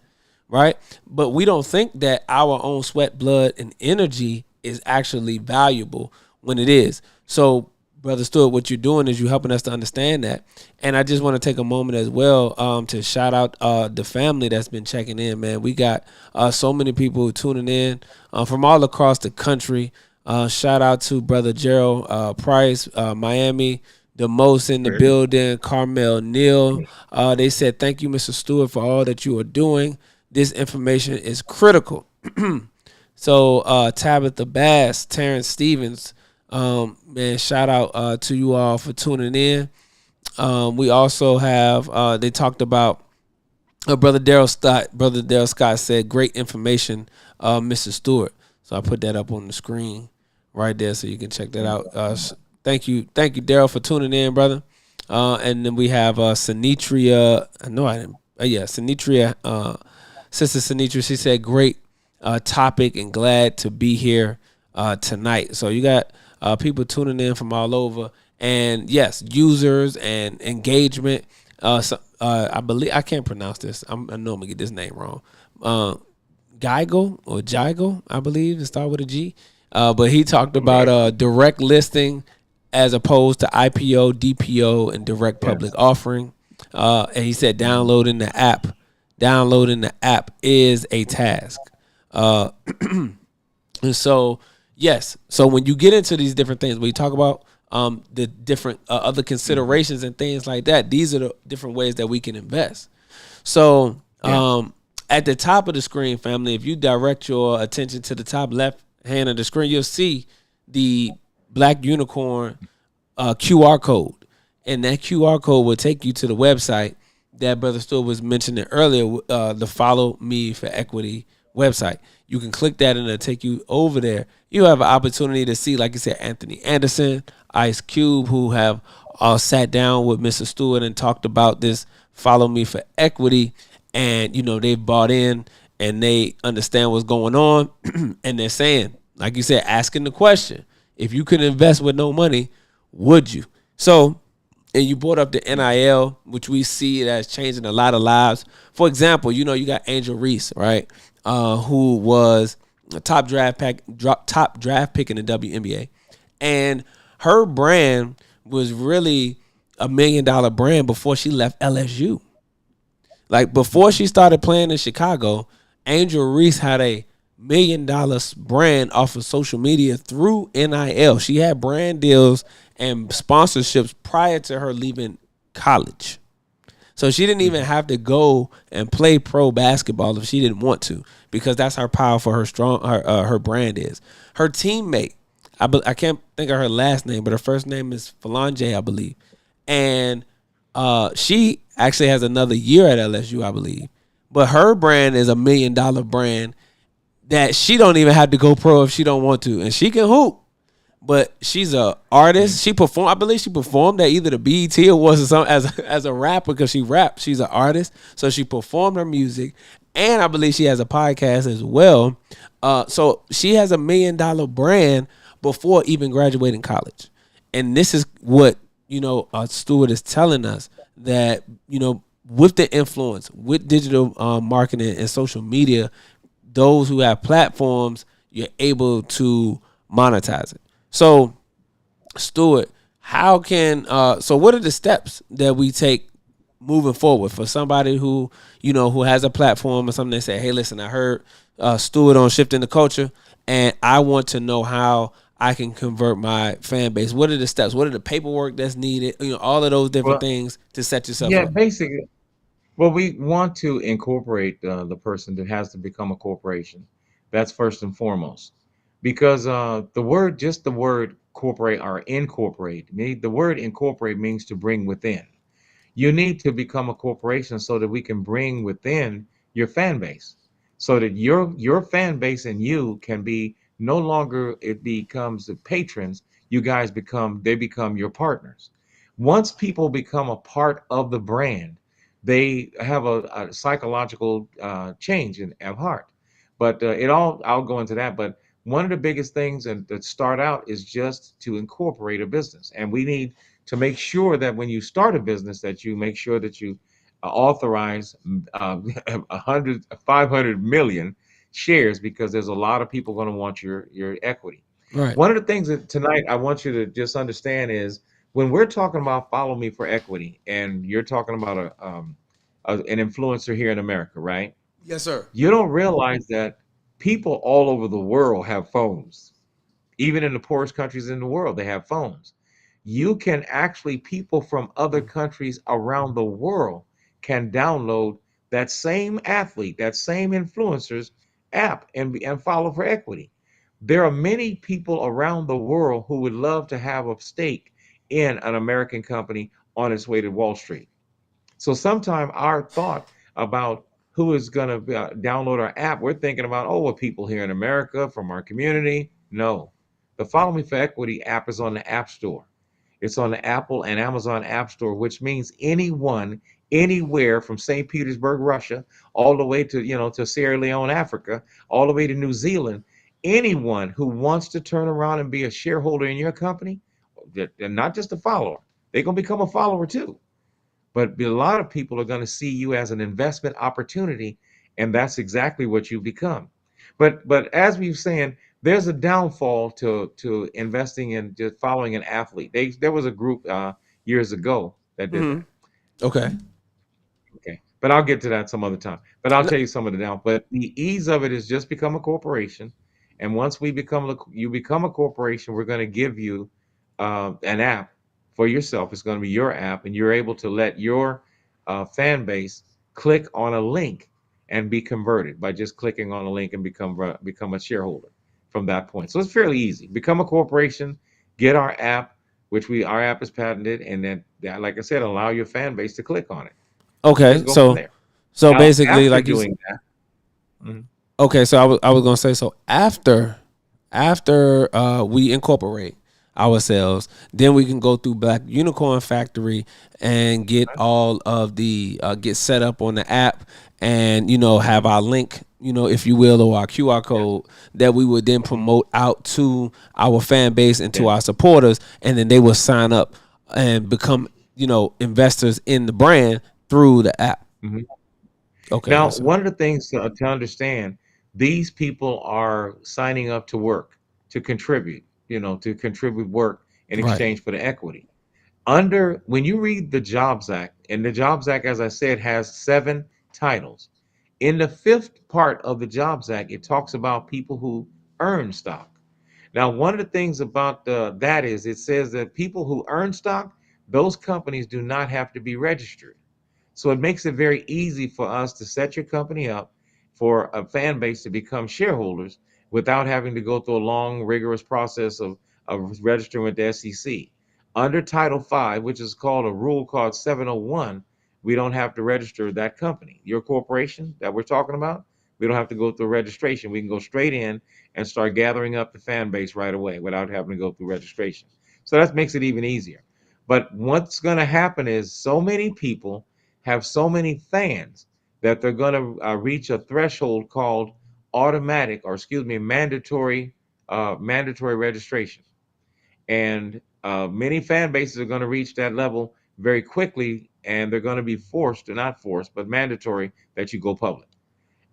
right? But we don't think that our own sweat, blood, and energy is actually valuable when it is. So, Brother Stewart, what you're doing is you're helping us to understand that. And I just want to take a moment as well to shout out the family that's been checking in, man. We got so many people tuning in from all across the country. Shout out to Brother Gerald Price, Miami, the most in the building, Carmel Neal. They said, thank you, Mr. Stewart, for all that you are doing. This information is critical. So Tabitha Bass, Terrence Stevens, man, shout out to you all for tuning in. We also have they talked about Brother Daryl Scott. Brother Daryl Scott said, great information, Mr. Stewart. So I put that up on the screen right there so you can check that out. Thank you, Daryl, for tuning in, brother. And then we have Sinitria. No, I didn't. Yeah, Sinitria. Sister Sinitria, she said, great topic and glad to be here tonight. So you got people tuning in from all over. And yes, users and engagement. I believe, I can't pronounce this. I know I'm going to get this name wrong. Gygo, I believe, it started with a G. But he talked about direct listing as opposed to IPO, DPO, and direct public offering. And he said downloading the app is a task. And so, yes. So when you get into these different things, when you talk about the different other considerations and things like that, these are the different ways that we can invest. So at the top of the screen, family, if you direct your attention to the top left hand of the screen, you'll see the Black Unicorn QR code. And that QR code will take you to the website that Brother Stewart was mentioning earlier, the Follow Me for Equity website. You can click that and it'll take you over there. You have an opportunity to see, like you said, Anthony Anderson, Ice Cube, who have sat down with Mr. Stewart and talked about this Follow Me for Equity. And, they've bought in and they understand what's going on. And they're saying, like you said, asking the question, if you could invest with no money, would you? So, and you brought up the NIL, which we see it as changing a lot of lives. For example, you got Angel Reese, right? Who was a top draft pick in the WNBA. And her brand was really $1 million brand before she left LSU. Like before she started playing in Chicago, Angel Reese had a $1 million brand off of social media through NIL. She had brand deals and sponsorships prior to her leaving college. So she didn't even have to go and play pro basketball if she didn't want to, because that's how powerful her brand is. Her teammate, I can't think of her last name, but her first name is Falange, I believe. And She actually has another year at LSU, I believe. But her brand is $1 million brand that she don't even have to go pro if she don't want to, and she can hoop. But she's a artist. She performed. I believe she performed at either the BET Awards or something as a rapper because she raps. She's an artist, so she performed her music, and I believe she has a podcast as well. So she has $1 million brand before even graduating college, and this is what Stewart is telling us that with the influence with digital marketing and social media, those who have platforms, you're able to monetize it. So, Stuart, how can so what are the steps that we take moving forward for somebody who has a platform or something? They say, hey, listen, I heard Stuart on Shifting the Culture, and I want to know how I can convert my fan base. What are the steps? What are the paperwork that's needed? All of those different Well, things to set yourself yeah, up. basically. Well, we want to incorporate the person that has to become a corporation. That's first and foremost, because just the word corporate or incorporate, the word incorporate means to bring within. You need to become a corporation so that we can bring within your fan base, so that your fan base and you can be no longer it becomes the patrons. You guys become your partners. Once people become a part of the brand, they have a psychological change of heart. But I'll go into that. But one of the biggest things and that start out is just to incorporate a business, and we need to make sure that when you start a business that you make sure that you authorize 100 500 million shares, because there's a lot of people going to want your equity. Right. One of the things that tonight I want you to just understand is when we're talking about follow me for equity, and you're talking about an influencer here in America, right? Yes, sir. You don't realize that people all over the world have phones. Even in the poorest countries in the world, they have phones. You can actually, people from other countries around the world can download that same athlete, that same influencer's app and follow for equity. There are many people around the world who would love to have a stake in an American company on its way to Wall Street. So sometimes our thought about who is going to download our app, we're thinking about, oh, well, people here in America from our community. No, the Follow Me for Equity app is on the App Store. It's on the Apple and Amazon App Store, which means anyone, anywhere from St. Petersburg, Russia, all the way to to Sierra Leone, Africa, all the way to New Zealand, anyone who wants to turn around and be a shareholder in your company, and not just a follower, they're gonna become a follower too. But a lot of people are going to see you as an investment opportunity, and that's exactly what you become. But as we've saying, there's a downfall to investing in just following an athlete. There was a group years ago that did Hmm. that. Okay. Okay, but I'll get to that some other time. But I'll tell you some of the down. But the ease of it is just become a corporation, and once you become a corporation, we're going to give you an app for yourself. It's going to be your app, and you're able to let your fan base click on a link and be converted by just clicking on a link and become a shareholder from that point. So it's fairly easy. Become a corporation, get our app, which our app is patented, and then like I said, allow your fan base to click on it and Okay. just go from So there. so Now, basically, after like you. doing that, mhm, Okay, so I was gonna say, so after we incorporate ourselves, then we can go through Black Unicorn Factory and get all of the get set up on the app, and have our link, if you will, or our QR yes, code that we would then mhm, promote out to our fan base and to yes, our supporters, and then they will sign up and become investors in the brand through the app. mhm. Okay, Now, yes sir. one of the things to understand, these people are signing up to work, to contribute work in Right. exchange for the equity. When you read the Jobs Act, and the Jobs Act, as I said, has 7 titles. In the fifth part of the Jobs Act, it talks about people who earn stock. Now, one of the things about that is it says that people who earn stock, those companies do not have to be registered. So it makes it very easy for us to set your company up for a fan base to become shareholders without having to go through a long, rigorous process of registering with the SEC. Under Title V, which is called a rule called 701, we don't have to register that company. Your corporation that we're talking about, we don't have to go through registration. We can go straight in and start gathering up the fan base right away without having to go through registration. So that makes it even easier. But what's going to happen is so many people have so many fans that they're going to reach a threshold called automatic, or excuse me, mandatory registration. And many fan bases are going to reach that level very quickly, and they're going to be forced, or not forced, but mandatory that you go public.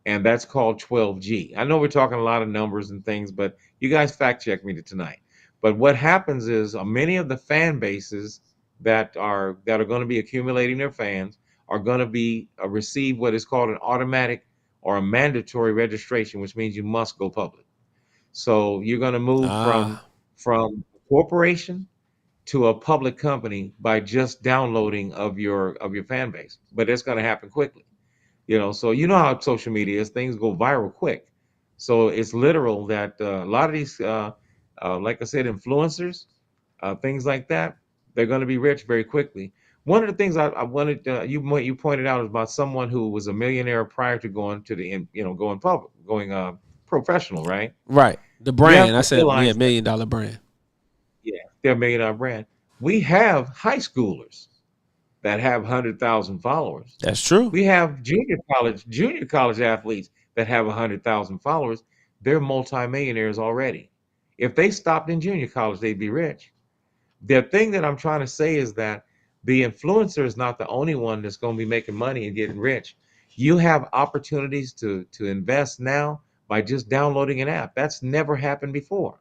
And that's called 12G. I know we're talking a lot of numbers and things, but you guys fact check me tonight. But what happens is many of the fan bases that are going to be accumulating their fans are going to be receive what is called an automatic or a mandatory registration, which means you must go public. So you're going to move Ah, from corporation to a public company by just downloading of your fan base. But it's going to happen quickly. So you know how social media is, things go viral quick. So it's literal that a lot of these, like I said, influencers, things like that, they're going to be rich very quickly. One of the things I wanted, you pointed out, is about someone who was a millionaire prior to going to going public, going professional, right? right. The You have brand. I to said, yeah, realize that, $1 million brand. yeah, they're a million dollar brand. We have high schoolers that have 100,000 followers. That's true. We have junior college athletes that have 100,000 followers. They're multimillionaires already. If they stopped in junior college, they'd be rich. The thing that I'm trying to say is that the influencer is not the only one that's going to be making money and getting rich. You have opportunities to invest now by just downloading an app. That's never happened before.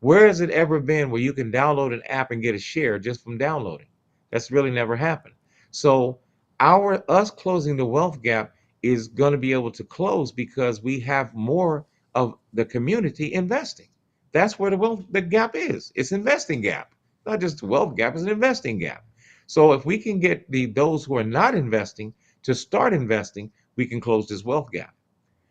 Where has it ever been where you can download an app and get a share just from downloading? That's really never happened. So us closing the wealth gap is going to be able to close because we have more of the community investing. That's where the gap is. It's investing gap, not just the wealth gap. It's an investing gap. So if we can get those who are not investing to start investing, we can close this wealth gap.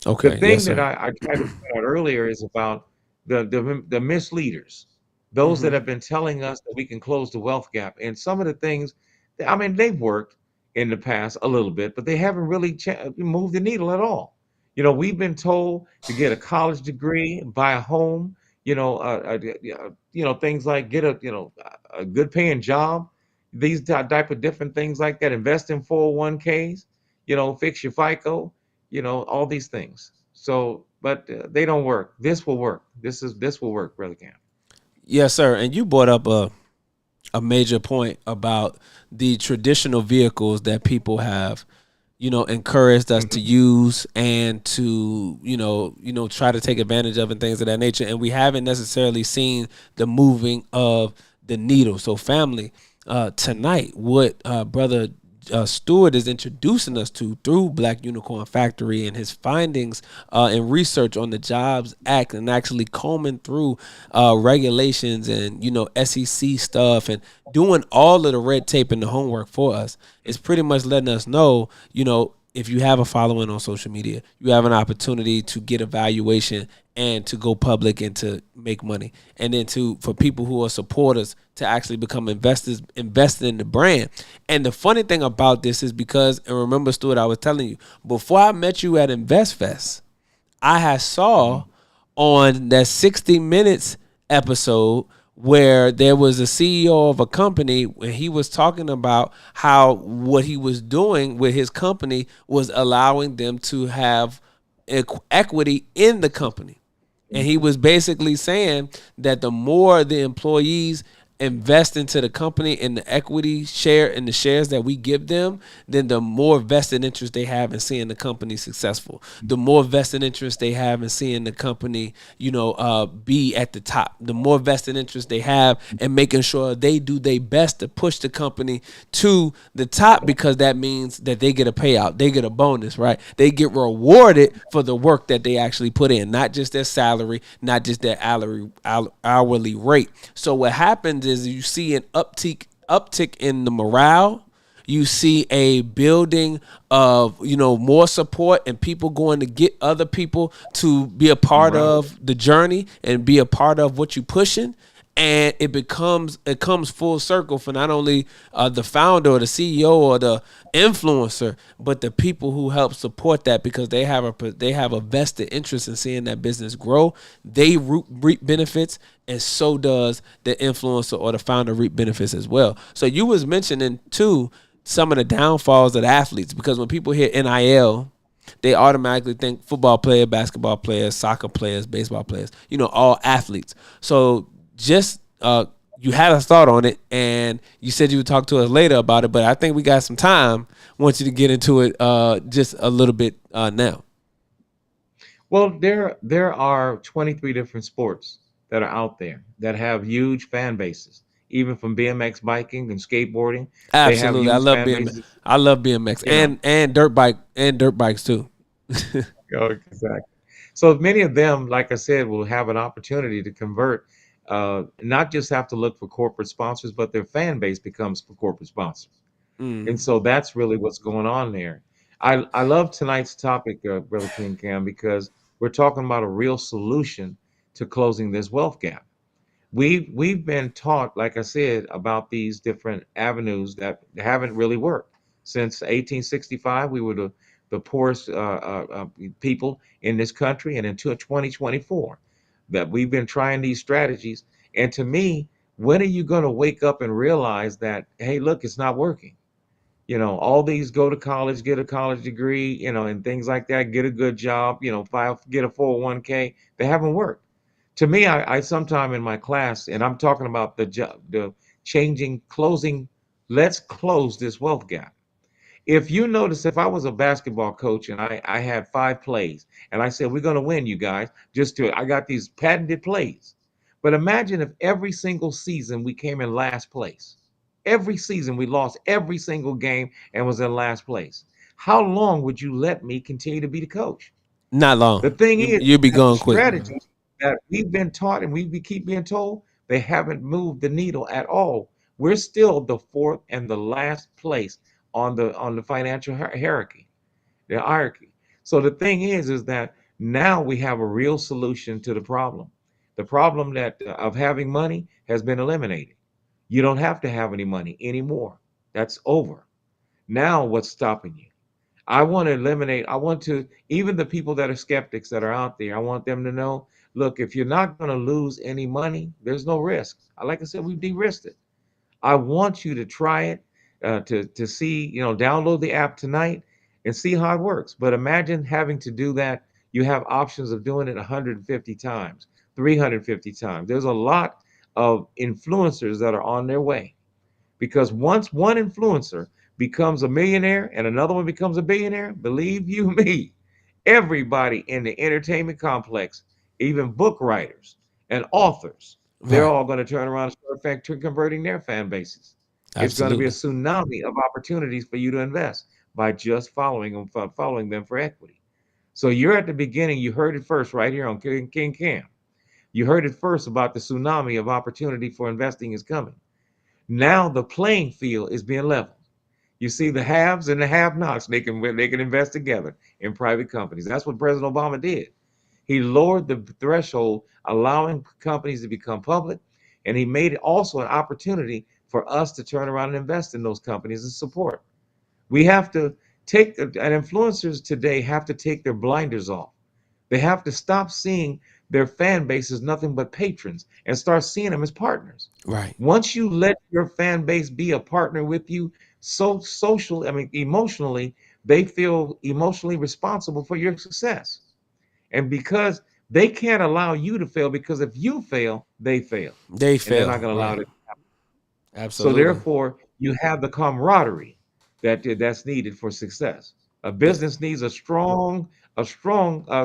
The Okay. Yes, thing that sir. I tried to point out earlier is about the misleaders, those Hmm. that have been telling us that we can close the wealth gap. And some of the things, I mean, they've worked in the past a little bit, but they haven't really moved the needle at all. We've been told to get a college degree, buy a home, things like get a good paying job, these type of different things like that. Invest in 401ks, fix your FICO, all these things. So, but they don't work. This will work. This will work, Brother Cam. Yes, sir. And you brought up a major point about the traditional vehicles that people have, encouraged us to Hmm. use and to, try to take advantage of and things of that nature. And we haven't necessarily seen the moving of the needle. So, family, tonight, what Brother Stewart is introducing us to through Black Unicorn Factory and his findings and research on the Jobs Act, and actually combing through regulations and SEC stuff and doing all of the red tape and the homework for us, is pretty much letting us know, if you have a following on social media, you have an opportunity to get a valuation and to go public and to make money. And then for people who are supporters to actually become investors, invested in the brand. And the funny thing about this is because, and remember, Stuart, I was telling you, before I met you at InvestFest, I had saw on that 60 Minutes episode where there was a CEO of a company and he was talking about how what he was doing with his company was allowing them to have equity in the company. And he was basically saying that the more the employees invest into the company and the equity share in the shares that we give them, then the more vested interest they have in seeing the company successful. The more vested interest they have in seeing the company, be at the top. The more vested interest they have in making sure they do their best to push the company to the top, because that means that they get a payout, they get a bonus, right? They get rewarded for the work that they actually put in, not just their salary, not just their hourly rate. So what happens is you see an uptick in the morale. You see a building of more support and people going to get other people to be a part Right. of the journey and be a part of what you're pushing. and it comes full circle for not only the founder or the CEO or the influencer, but the people who help support that, because they have a vested interest in seeing that business grow. They reap benefits, and so does the influencer or the founder reap benefits as well. So you was mentioning too some of the downfalls of the athletes, because when people hear NIL, they automatically think football player, basketball players, soccer players, baseball players, all athletes. So just you had a thought on it, and you said you would talk to us later about it, but I think we got some time. I want you to get into it just a little bit now. Well, there are 23 different sports that are out there that have huge fan bases. Even from BMX biking and skateboarding, they have Absolutely. huge fan bases. I love BMX You know, and dirt bikes too. exactly. So many of them, like I said, will have an opportunity to convert, not just have to look for corporate sponsors, but their fan base becomes for corporate sponsors. And Mm. so that's really what's going on there. I love tonight's topic, Brother King Cam, because we're talking about a real solution to closing this wealth gap. We've been taught, like I said, about these different avenues that haven't really worked. Since 1865, we were the poorest people in this country, and until 2024, that we've been trying these strategies. And to me, when are you going to wake up and realize that, hey, look, it's not working? All these go to college, get a college degree, and things like that, get a good job, get a 401k. They haven't worked. To me, I sometime in my class, and I'm talking about the changing, closing, let's close this wealth gap. If you notice, if I was a basketball coach and I had 5 plays and I said, we're going to win, you guys, I got these patented plays. But imagine if every single season we came in last place. Every season we lost every single game and was in last place. How long would you let me continue to be the coach? Not The long. thing is You'll be that the gone quick. strategies that we've been taught and keep being told, they haven't moved the needle at all. We're still the fourth and the last place on the financial hierarchy, the hierarchy. So the thing is that now we have a real solution to the problem. The problem that of having money has been eliminated. You don't have to have any money anymore. That's over. Now what's stopping you? I want to, even the people that are skeptics that are out there, I want them to know, look, if you're not going to lose any money, there's no risk. Like I said, we've de-risked it. I want you to try it, to see, download the app tonight and see how it works. But imagine having to do that. You have options of doing it 150 times, 350 times. There's a lot of influencers that are on their way, because once one influencer becomes a millionaire and another one becomes a billionaire, believe you me, everybody in the entertainment complex, even book writers and authors, they're Right. all going to turn around and start converting their fan bases. It's going to be a Absolutely. tsunami of opportunities for you to invest by just following them for equity. So you're at the beginning. You heard it first right here on King Cam. You heard it first about the tsunami of opportunity for investing is coming. Now the playing field is being leveled. You see the haves and the have-nots. They can invest together in private companies. That's what President Obama did. He lowered the threshold, allowing companies to become public, and he made it also an opportunity for us to turn around and invest in those companies and support. We have to and influencers today have to take their blinders off. They have to stop seeing their fan base as nothing but patrons and start seeing them as partners. Right. Once you let your fan base be a partner with you, emotionally, they feel emotionally responsible for your success. And because they can't allow you to fail, because if you fail, they fail. They And they're not fail. going to allow Right. it. So Absolutely. therefore, you have the camaraderie that's needed for success. A Th- business needs a strong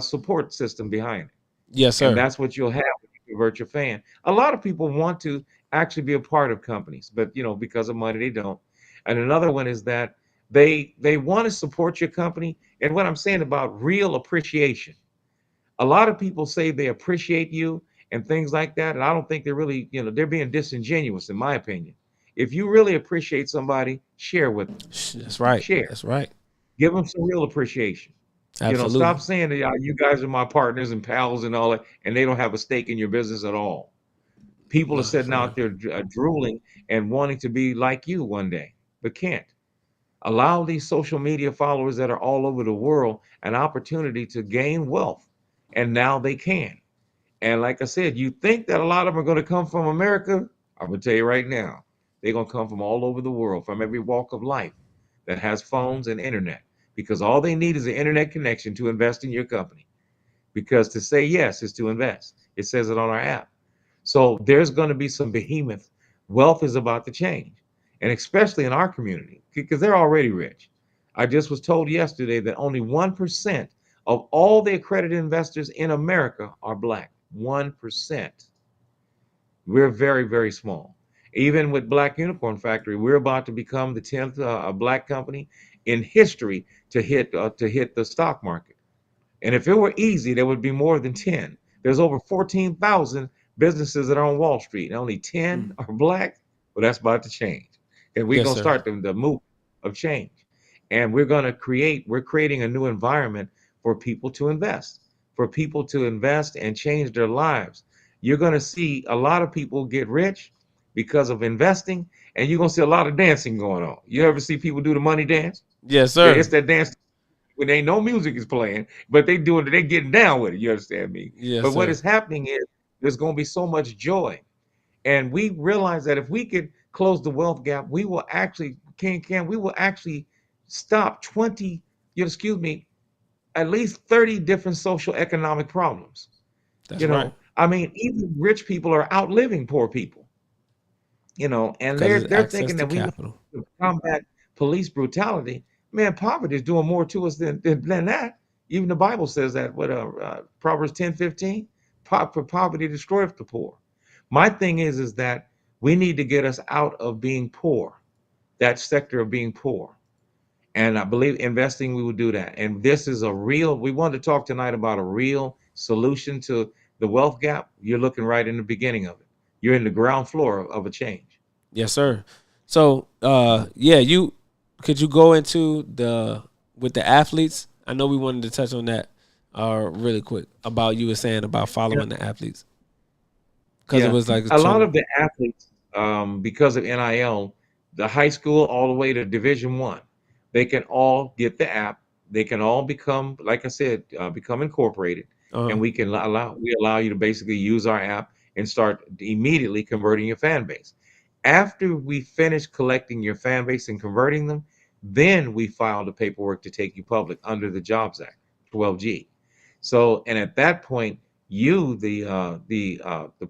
support system behind it, yes, and sir. that's what you'll have when you convert your fan. A lot of people want to actually be a part of companies, but because of money, they don't. And another one is that they want to support your company. And what I'm saying about real appreciation, a lot of people say they appreciate you and things like that, and I don't think they're really, they're being disingenuous, in my opinion. If you really appreciate somebody, share with them. That's right. Share. That's right. Give them some real appreciation. Absolutely. Stop saying that you guys are my partners and pals and all that, and they don't have a stake in your business at all. People are No, sitting for real. out there drooling and wanting to be like you one day, but can't. Allow these social media followers that are all over the world an opportunity to gain wealth, and now they can. And like I said, you think that a lot of them are going to come from America? I'm going to tell you right now, they're going to come from all over the world, from every walk of life that has phones and internet, because all they need is an internet connection to invest in your company. Because to say yes is to invest. It says it on our app. So there's going to be some behemoth. Wealth is about to change, and especially in our community, because they're already rich. I just was told yesterday that only 1% of all the accredited investors in America are black. 1%. We're very, very small. Even with Black Unicorn Factory, we're about to become the 10th black company in history to hit the stock market. And if it were easy, there would be more than 10. There's over 14,000 businesses that are on Wall Street, and only 10 Mm. are black. Well, that's about to change. And we're Yes, going to sir. start the move of change. And we're creating a new environment for people to invest, and change their lives. You're going to see a lot of people get rich because of investing, and you're going to see a lot of dancing going on. You ever see people do the money dance? Yes, It's sir. that dance when ain't no music is playing, but they getting down with it. You understand me? Yes, But what sir. is happening is there's going to be so much joy, and we realize that if we could close the wealth gap, we will actually we will actually stop 20, excuse me, at least 30 different social economic problems. That's right. I mean, even rich people are outliving poor people, and Because it's they're access thinking to that we need capital. to combat police brutality. Man, poverty is doing more to us than that. Even the Bible says that. What Proverbs 10:15, for poverty destroyeth the poor. My thing is that we need to get us out of being poor, that sector of being poor. And I believe investing, we will do that. And this is we wanted to talk tonight about a real solution to the wealth gap. You're looking right in the beginning of it. You're in the ground floor of a change. Yes, sir. So, yeah, could you go into with the athletes? I know we wanted to touch on that, really quick about you were saying about following the athletes because it Yeah, was like a lot so. of the athletes, because of NIL, the high school all the way to Division One, they can all get the app. They can all become, like I said, become incorporated, Uh, and we allow you to basically use our app and start immediately converting your fan base. After we finish collecting your fan base and converting them, then we file the paperwork to take you public under the Jobs Act, 12G. So, and at that point, you the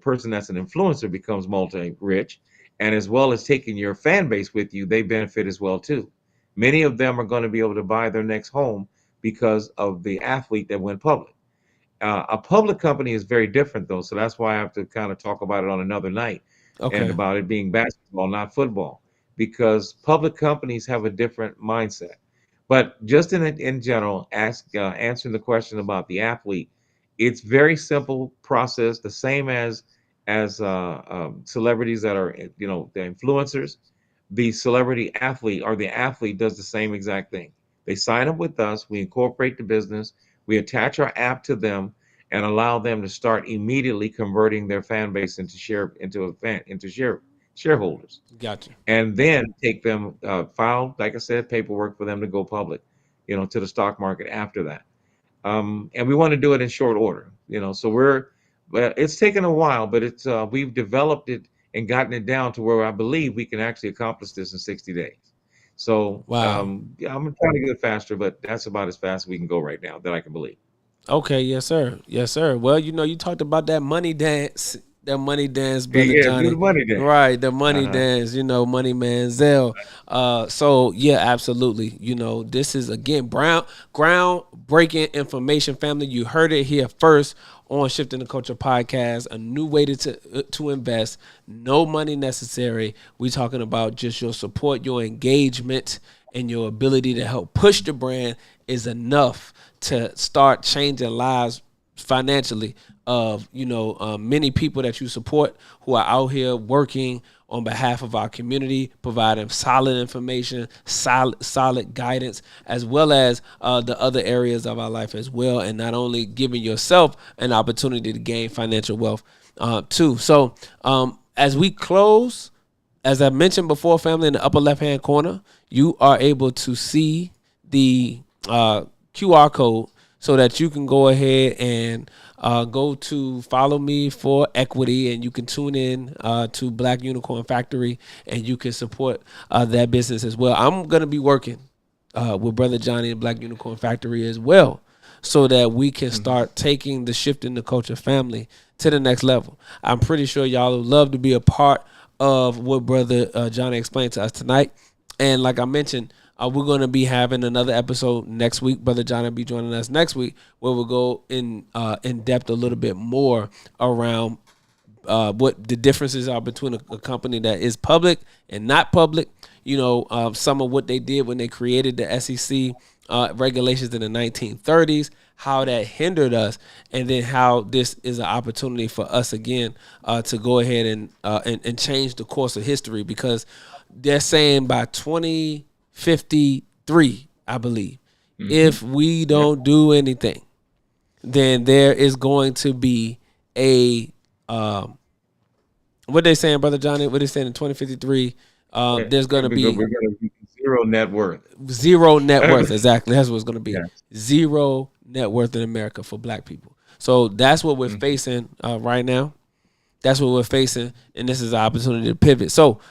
person that's an influencer becomes multi rich, and as well as taking your fan base with you, they benefit as well too. Many of them are going to be able to buy their next home because of the athlete that went public. A public company is very different though, so that's why I have to kind of talk about it on another night, and okay. about it being basketball, not football, because public companies have a different mindset. But just in general, answering the question about the athlete, it's very simple process, the same as celebrities that are the influencers. The celebrity athlete or the athlete does the same exact thing. They sign up with us, we incorporate the business, we attach our app to them, and allow them to start immediately converting their fan base into shareholders, Gotcha. and then take them file, like I said, paperwork for them to go public, to the stock market after that. And we want to do it in short order, so well, it's taken a while, but we've developed it and gotten it down to where I believe we can actually accomplish this in 60 days. So Wow. yeah, I'm trying to get it faster, but that's about as fast as we can go right now that I can believe. Okay. Yes, sir. Yes, sir. Well, you talked about that money dance, Yeah, brother yeah, do the Johnny. money dance. Right, the money Uh-huh. dance. Money Manziel. So yeah, absolutely. This is again groundbreaking information, family. You heard it here first on Shifting the Culture podcast. A new way to invest. No money necessary. We talking about just your support, your engagement, and your ability to help push the brand is enough to start changing lives financially of many people that you support who are out here working on behalf of our community, providing solid information, solid guidance, as well as the other areas of our life as well, and not only giving yourself an opportunity to gain financial wealth, too. So as we close, as I mentioned before, family, in the upper left-hand corner, you are able to see the QR code so that you can go ahead and go to Follow Me for Equity, and you can tune in to Black Unicorn Factory, and you can support that business as well. I'm going to be working with Brother Johnny and Black Unicorn Factory as well, so that we can start taking the Shift in the Culture family to the next level. I'm pretty sure y'all would love to be a part of what Brother Johnny explained to us tonight. And like I mentioned, we're going to be having another episode next week. Brother Johnny will be joining us next week, where we'll go in depth a little bit more around what the differences are between a company that is public and not public. You know, some of what they did when they created the SEC regulations in the 1930s, how that hindered us, and then how this is an opportunity for us again to go ahead and change the course of history, because they're saying by 2053, I believe, if we don't do anything, then there is going to be a what they saying, Brother Johnny? What they saying in 2053? There's going to be we're going to be zero net worth. Zero net worth. Exactly. That's what it's going to be. Yes. Zero net worth in America for Black people. So that's what we're facing right now. That's what we're facing, and this is an opportunity to pivot. So,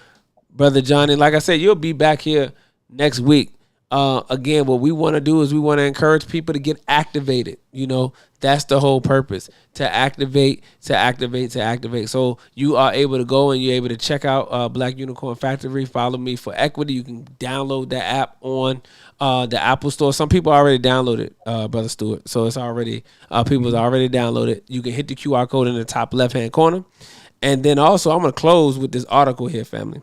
Brother Johnny, like I said, you'll be back here next week. Again, what we want to do is we want to encourage people to get activated. You know, that's the whole purpose, to activate. So you are able to go and you're able to check out Black Unicorn Factory. Follow Me for Equity. You can download that app on the Apple Store. Some people already downloaded, Brother Stewart. So it's already, people's already downloaded. You can hit the QR code in the top left-hand corner. And then also, I'm going to close with this article here, family,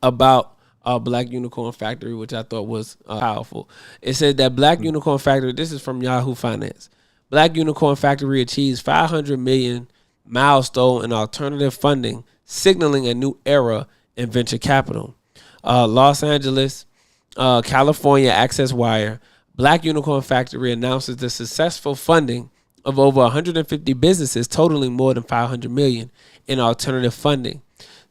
about Black Unicorn Factory, which I thought was powerful. It said that Black Unicorn Factory, this is from Yahoo Finance, Black Unicorn Factory achieves $500 million milestone in alternative funding, signaling a new era in venture capital. Los Angeles, California Access Wire, Black Unicorn Factory announces the successful funding of over 150 businesses totaling more than $500 million in alternative funding.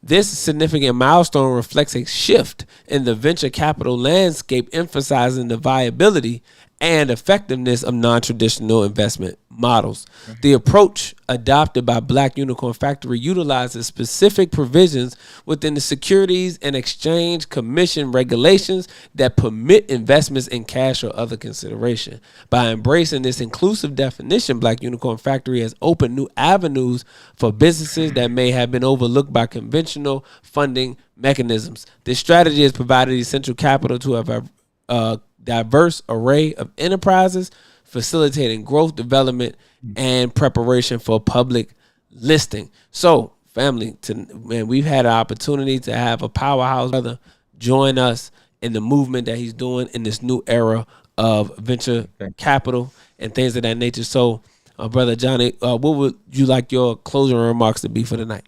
This significant milestone reflects a shift in the venture capital landscape, emphasizing the viability and effectiveness of non-traditional investment models. The approach adopted by Black Unicorn Factory utilizes specific provisions within the Securities and Exchange Commission regulations that permit investments in cash or other consideration. By embracing this inclusive definition, Black Unicorn Factory has opened new avenues for businesses that may have been overlooked by conventional funding mechanisms. This strategy has provided essential capital to a diverse array of enterprises, facilitating growth, development, and preparation for public listing. So, family, we've had an opportunity to have a powerhouse brother join us in the movement that he's doing in this new era of venture capital and things of that nature. So, Brother Johnny, what would you like your closing remarks to be for tonight?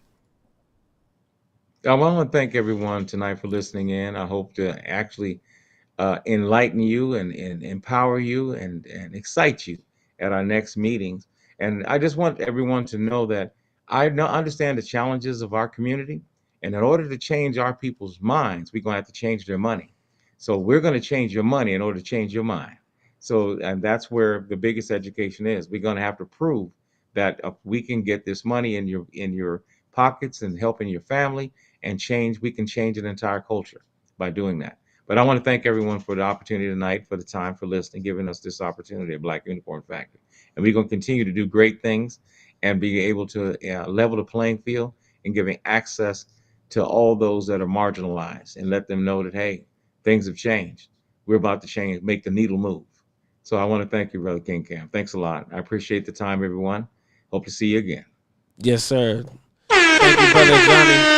I want to thank everyone tonight for listening in. I hope to actually enlighten you and empower you and excite you at our next meetings. And I just want everyone to know that I understand the challenges of our community. And in order to change our people's minds, we're going to have to change their money. So we're going to change your money in order to change your mind. So, and that's where the biggest education is. We're going to have to prove that we can get this money in your pockets and helping your family and we can change an entire culture by doing that. But I want to thank everyone for the opportunity tonight, for the time, for listening, giving us this opportunity at Black Unicorn Factory. And we're going to continue to do great things and be able to level the playing field and giving access to all those that are marginalized and let them know that, hey, things have changed. We're about to change, make the needle move. So I want to thank you, Brother King Cam. Thanks a lot. I appreciate the time, everyone. Hope to see you again. Yes, sir. Thank you, Brother Johnny.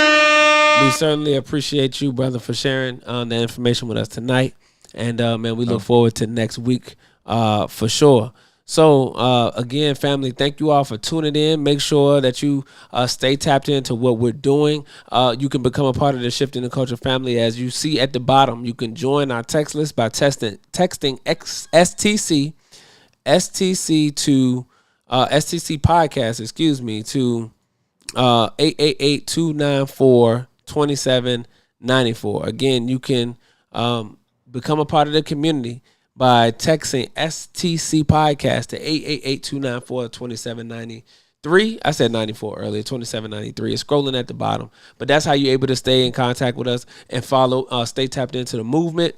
We certainly appreciate you, brother, for sharing the information with us tonight. And, man, we look forward to next week for sure. So, again, family, thank you all for tuning in. Make sure that you stay tapped into what we're doing. You can become a part of the Shift in the Culture family. As you see at the bottom, you can join our text list by texting STC to STC podcast, to 888-294-2794. Again, you can become a part of the community by texting STC Podcast to 888-294-2793. I said 94 earlier, 2793. It's scrolling at the bottom. But that's how you're able to stay in contact with us and follow, stay tapped into the movement.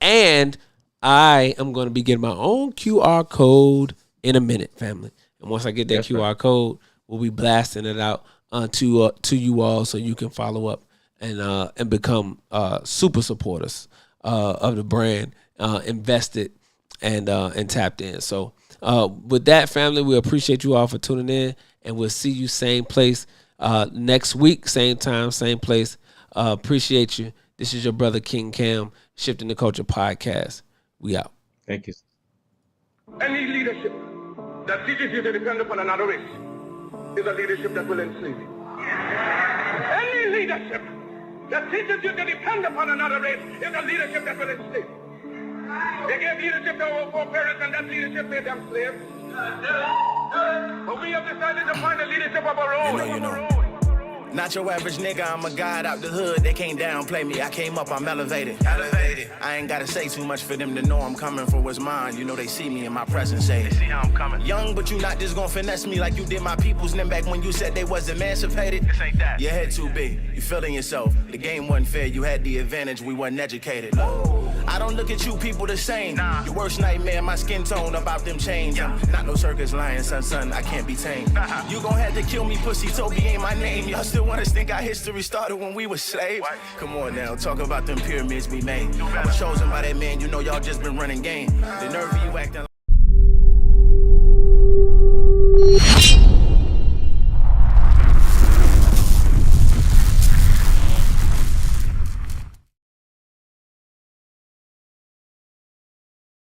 And I am going to be getting my own QR code in a minute, family. And once I get that QR code, we'll be blasting it out to you all so you can follow up and become super supporters of the brand, invested and tapped in. So with that, family, we appreciate you all for tuning in, and we'll see you same place next week, same time, same place. Appreciate you. This is your brother King Cam, Shifting the Culture Podcast. We out. Thank you. Any leadership that teaches you to depend upon another race is a leadership that will enslave you. Any leadership that teaches you to depend upon another race is a leadership that will enslave you. They gave leadership to our foreparents, and that leadership made them slaves. But we have decided to find a leadership of our own. You know. Not your average nigga, I'm a god out the hood. They can't downplay me. I came up, I'm elevated. I ain't gotta say too much for them to know I'm coming for what's mine. You know they see me in my presence, say they see how I'm coming. Young, but you not just gonna finesse me like you did my peoples. And then back when you said they was emancipated. This ain't that. Your head too big, you feeling yourself. The game wasn't fair, you had the advantage, we wasn't educated. I don't look at you people the same. Your worst nightmare, my skin tone about them chains. Not no circus lion, son, I can't be tamed. You gon' have to kill me, pussy, Toby ain't my name. Y'all still wanna think our history started when we were slaves? Come on now, talk about them pyramids we made. I was chosen by that man, you know y'all just been running game. The nerve of you acting